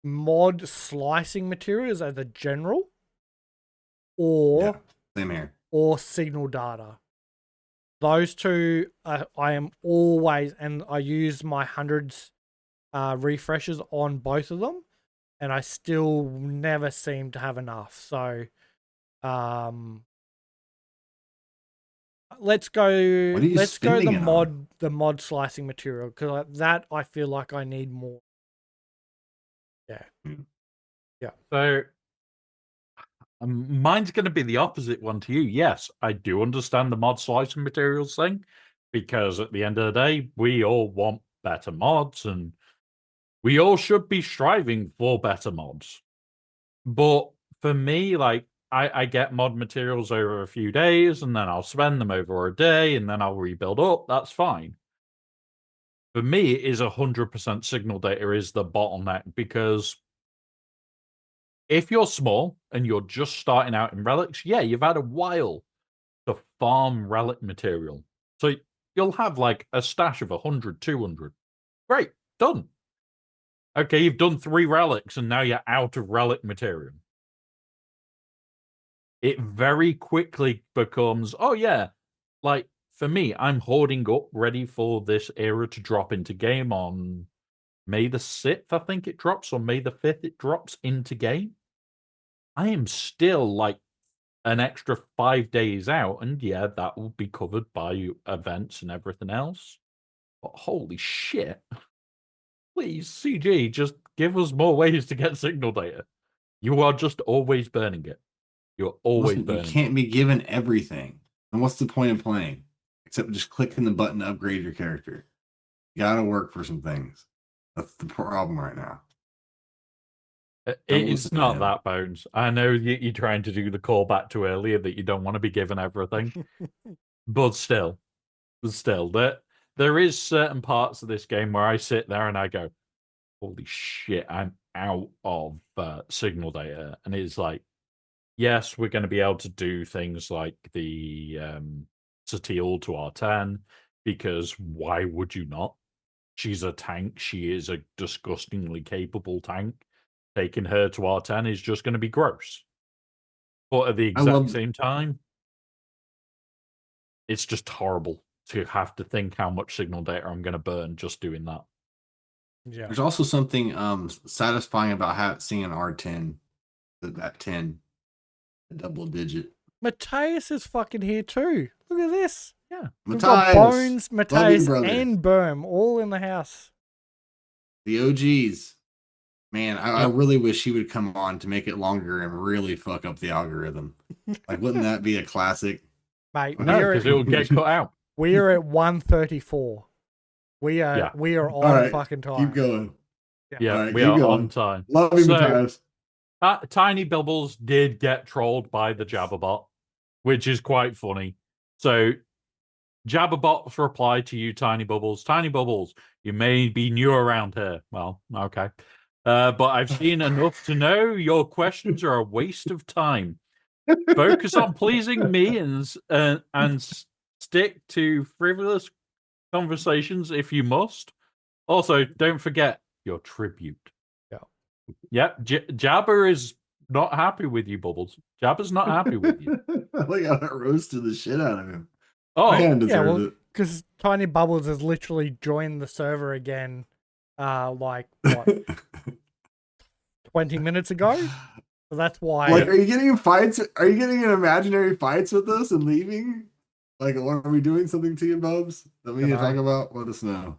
mod slicing materials as a general or same here. Or signal data. Those 2 I am always, and I use my hundreds refreshes on both of them, and I still never seem to have enough. So let's go the mod slicing material, because that I feel like I need more. Yeah. So mine's going to be the opposite one to you. Yes, I do understand the mod slicing materials thing, because at the end of the day, we all want better mods, and we all should be striving for better mods. But for me, like, I get mod materials over a few days, and then I'll spend them over a day, and then I'll rebuild up. That's fine. For me, it is 100% signal data is the bottleneck, because if you're small and you're just starting out in relics, yeah, you've had a while to farm relic material. So you'll have like a stash of 100, 200. Great, done. Okay, you've done 3 relics and now you're out of relic material. It very quickly becomes, oh yeah, like for me, I'm hoarding up ready for this era to drop into game on May the 6th, I think it drops, or May the 5th it drops into game. I am still like an extra 5 days out, and yeah, that will be covered by events and everything else. But holy shit. Please, CG, just give us more ways to get signal data. You are just always burning it. You're always burning it. You can't be given everything. And what's the point of playing? Except just clicking the button to upgrade your character. You gotta work for some things. That's the problem right now. It's not that, Bones. I know you're trying to do the call back to earlier that you don't want to be given everything. But still, there is certain parts of this game where I sit there and I go, holy shit, I'm out of signal data. And it's like, yes, we're going to be able to do things like the Satil to R10, because why would you not? She's a tank. She is a disgustingly capable tank. Taking her to R10 is just going to be gross. But at the exact same time, it's just horrible to have to think how much signal data I'm going to burn just doing that. Yeah. There's also something satisfying about seeing an R10, that 10, a double digit. Mateus is fucking here too. Look at this. Yeah. We've got Bones, Mateus, and Berm all in the house. The OGs. Man, I really wish he would come on to make it longer and really fuck up the algorithm. Like, wouldn't that be a classic? Mate, no, because it will get cut out. We are at 134. We are on fucking time. Keep going. Yeah, we are on time. Love you, Matthias. Tiny Bubbles did get trolled by the Jabberbot, which is quite funny. So Jabberbot's reply to you, Tiny Bubbles. Tiny Bubbles, you may be new around here. Well, okay. But I've seen enough to know your questions are a waste of time. Focus on pleasing me and stick to frivolous conversations if you must. Also, don't forget your tribute. Yep, Jabba is not happy with you, Bubbles. Jabba's not happy with you. Like how it roasted the shit out of him. Oh, Man deserved it. Because Tiny Bubbles has literally joined the server again, like what, 20 minutes ago. So that's why. Like, are you getting fights? Are you getting in imaginary fights with us and leaving? Like, are we doing something to you, Bubs? That we need to talk about? Let us know.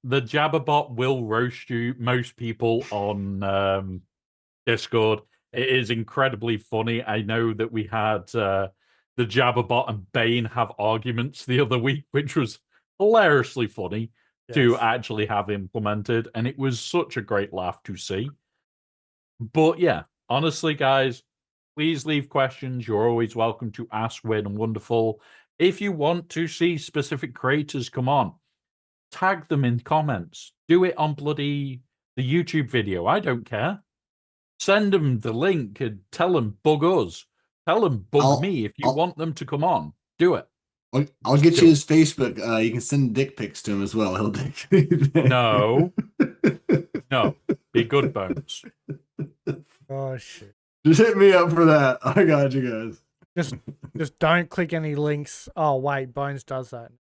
The Jabba bot will roast you, most people on Discord. It is incredibly funny. I know that we had the Jabba bot and Bane have arguments the other week, which was hilariously funny to actually have implemented, and it was such a great laugh to see. But yeah, honestly, guys, please leave questions. You're always welcome to ask Weird and Wonderful. If you want to see specific creators come on, tag them in comments. Do it on bloody the YouTube video. I don't care. Send them the link and tell them bug us. Tell them bug me if you want them to come on. Do it. I'll get you his Facebook. You can send dick pics to him as well. He'll dick. No. No. Be good, Bones. Oh shit. Just hit me up for that. I got you guys. Just don't click any links. Oh wait, Bones does that.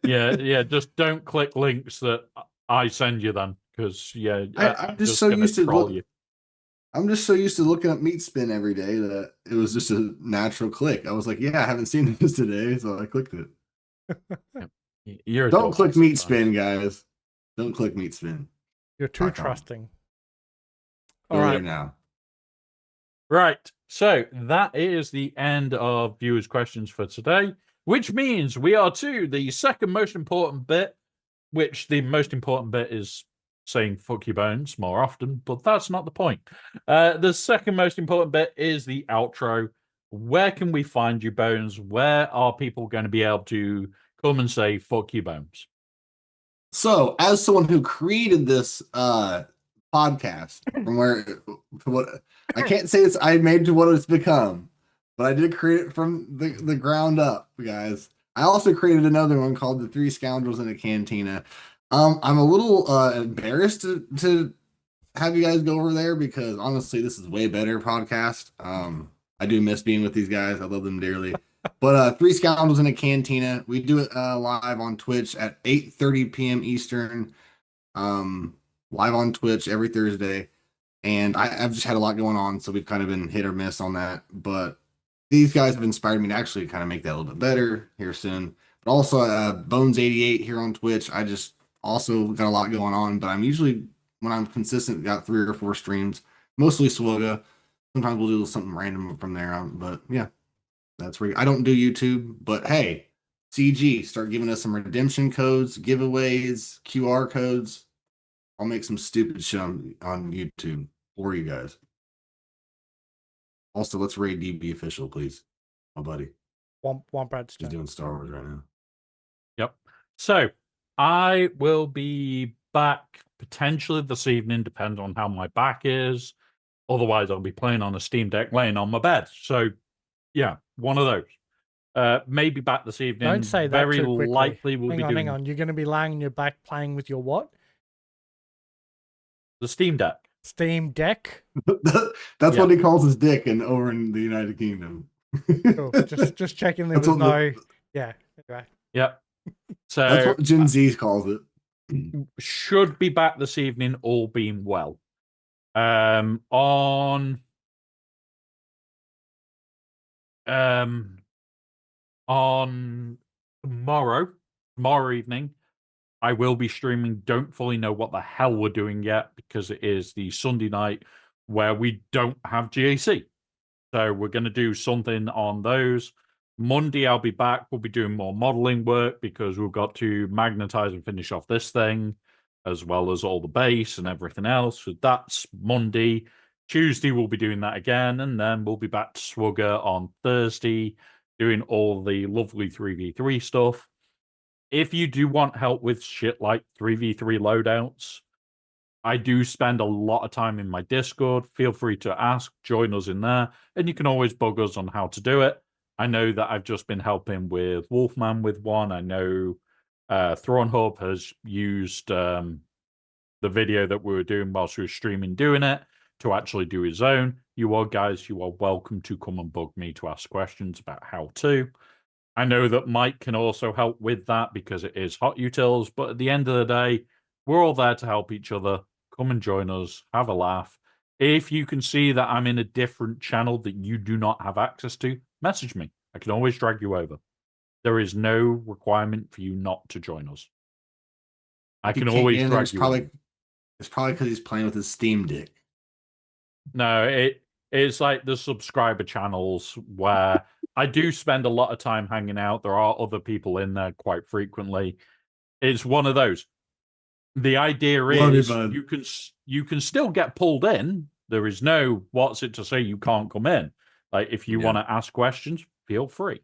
Yeah, just don't click links that I send you then. Because I'm just so used to I'm just so used to looking up meat spin every day that it was just a natural click. I was like, yeah, I haven't seen this today, so I clicked it. Don't click meat spin, guys. Don't click meat spin. You're too trusting. All right now. Right. So that is the end of viewers' questions for today, which means we are to the second most important bit, which the most important bit is saying fuck you bones more often, but that's not the point. The second most important bit is the outro. Where can we find you, Bones? Where are people going to be able to come and say fuck you, Bones? So, as someone who created this podcast from what I can't say it's I made to what it's become, but I did create it from the ground up, guys. I also created another one called The Three Scoundrels in a Cantina. I'm a little embarrassed to have you guys go over there because honestly, this is way better podcast. I do miss being with these guys. I love them dearly. But Three Scoundrels in a Cantina, we do it live on Twitch at 8:30 p.m. Eastern. Live on Twitch every Thursday. And I've just had a lot going on, so we've kind of been hit or miss on that. But these guys have inspired me to actually kind of make that a little bit better here soon. But also Bones88 here on Twitch. I just also got a lot going on, but I'm usually, when I'm consistent, got 3 or 4 streams, mostly SWGoH. Sometimes we'll do something random from there. But yeah, that's where I don't do YouTube. But hey, CG, start giving us some redemption codes, giveaways, QR codes. I'll make some stupid shit on YouTube for you guys. Also, let's raid DB official, please, my buddy. One Brad's doing Star Wars right now. Yep. So I will be back potentially this evening, depending on how my back is. Otherwise, I'll be playing on a Steam Deck laying on my bed. So, yeah, one of those. Maybe back this evening. Don't say that very too quickly. likely we'll be doing. Hang on. You're going to be laying on your back playing with your what? The Steam Deck. Steam Deck? That's what he calls his dick over in the United Kingdom. Cool. Just checking there was no... Yeah. Okay. Yep. So that's what Gen Z calls it. Should be back this evening, all being well. On tomorrow evening, I will be streaming. Don't fully know what the hell we're doing yet because it is the Sunday night where we don't have GAC. So we're going to do something on those. Monday, I'll be back. We'll be doing more modeling work because we've got to magnetize and finish off this thing, as well as all the base and everything else. So that's Monday. Tuesday, we'll be doing that again. And then we'll be back to SWGoH on Thursday, doing all the lovely 3v3 stuff. If you do want help with shit like 3v3 loadouts, I do spend a lot of time in my Discord. Feel free to ask, join us in there, and you can always bug us on how to do it. I know that I've just been helping with Wolfman with one. I know Thrawn Hub has used the video that we were doing whilst we were streaming doing it to actually do his own. You are welcome to come and bug me to ask questions about how to. I know that Mike can also help with that because it is Hot Utils, but at the end of the day, we're all there to help each other. Come and join us, have a laugh. If you can see that I'm in a different channel that you do not have access to, message me. I can always drag you over. There is no requirement for you not to join us. I can always drag you over. It's probably because he's playing with his Steam Deck. No, it's like the subscriber channels where I do spend a lot of time hanging out. There are other people in there quite frequently. It's one of those. The idea is you can still get pulled in. There is no what's it to say you can't come in. Like if you want to ask questions, feel free.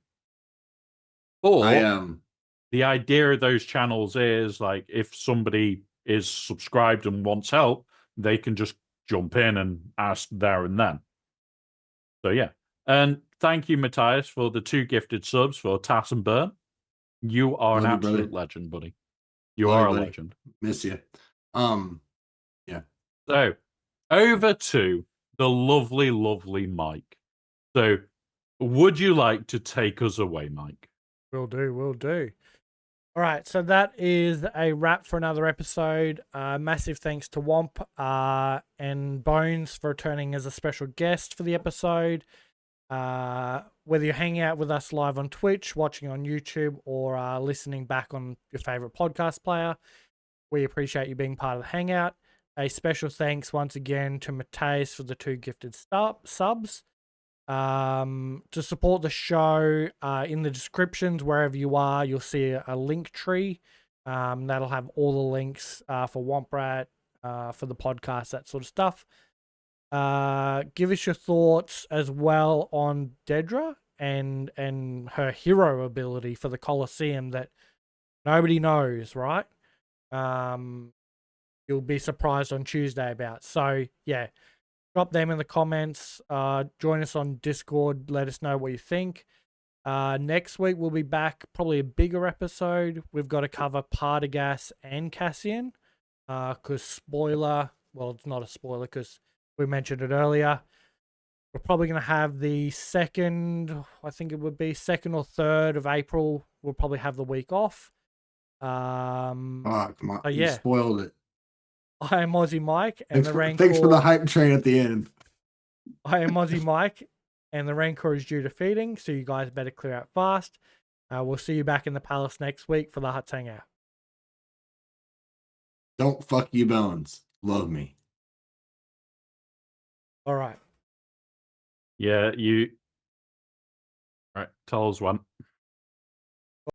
Or the idea of those channels is like if somebody is subscribed and wants help, they can just jump in and ask there and then. So yeah. And thank you, Matthias, for the 2 gifted subs for Tass and Burn. You are an absolute legend, buddy. You are a legend. Miss you. Yeah. So over to the lovely, lovely Mike. So would you like to take us away, Mike? Will do. All right, so that is a wrap for another episode. Massive thanks to Womp and Bones for returning as a special guest for the episode. Whether you're hanging out with us live on Twitch, watching on YouTube, or listening back on your favorite podcast player, we appreciate you being part of the Hangout. A special thanks once again to Matthias for the 2 gifted subs. To support the show, in the descriptions, wherever you are, you'll see a link tree. That'll have all the links for Womprat, for the podcast, that sort of stuff. Give us your thoughts as well on Dedra and her hero ability for the Colosseum that nobody knows, right? You'll be surprised on Tuesday about. So yeah, drop them in the comments. Join us on Discord. Let us know what you think. Next week we'll be back, probably a bigger episode. We've got to cover Partagas and Cassian. Because spoiler, well, it's not a spoiler because we mentioned it earlier. We're probably going to have the 2nd, I think it would be 2nd or 3rd of April. We'll probably have the week off. Come on. So you spoiled it. I am Aussie Mike, and thanks for the hype train at the end. I am Aussie Mike, and the Rancor is due to feeding, so you guys better clear out fast. We'll see you back in the palace next week for the Hutts Hangout. Don't fuck you, Bones. Love me. All right. Yeah, you. All right, tell us one.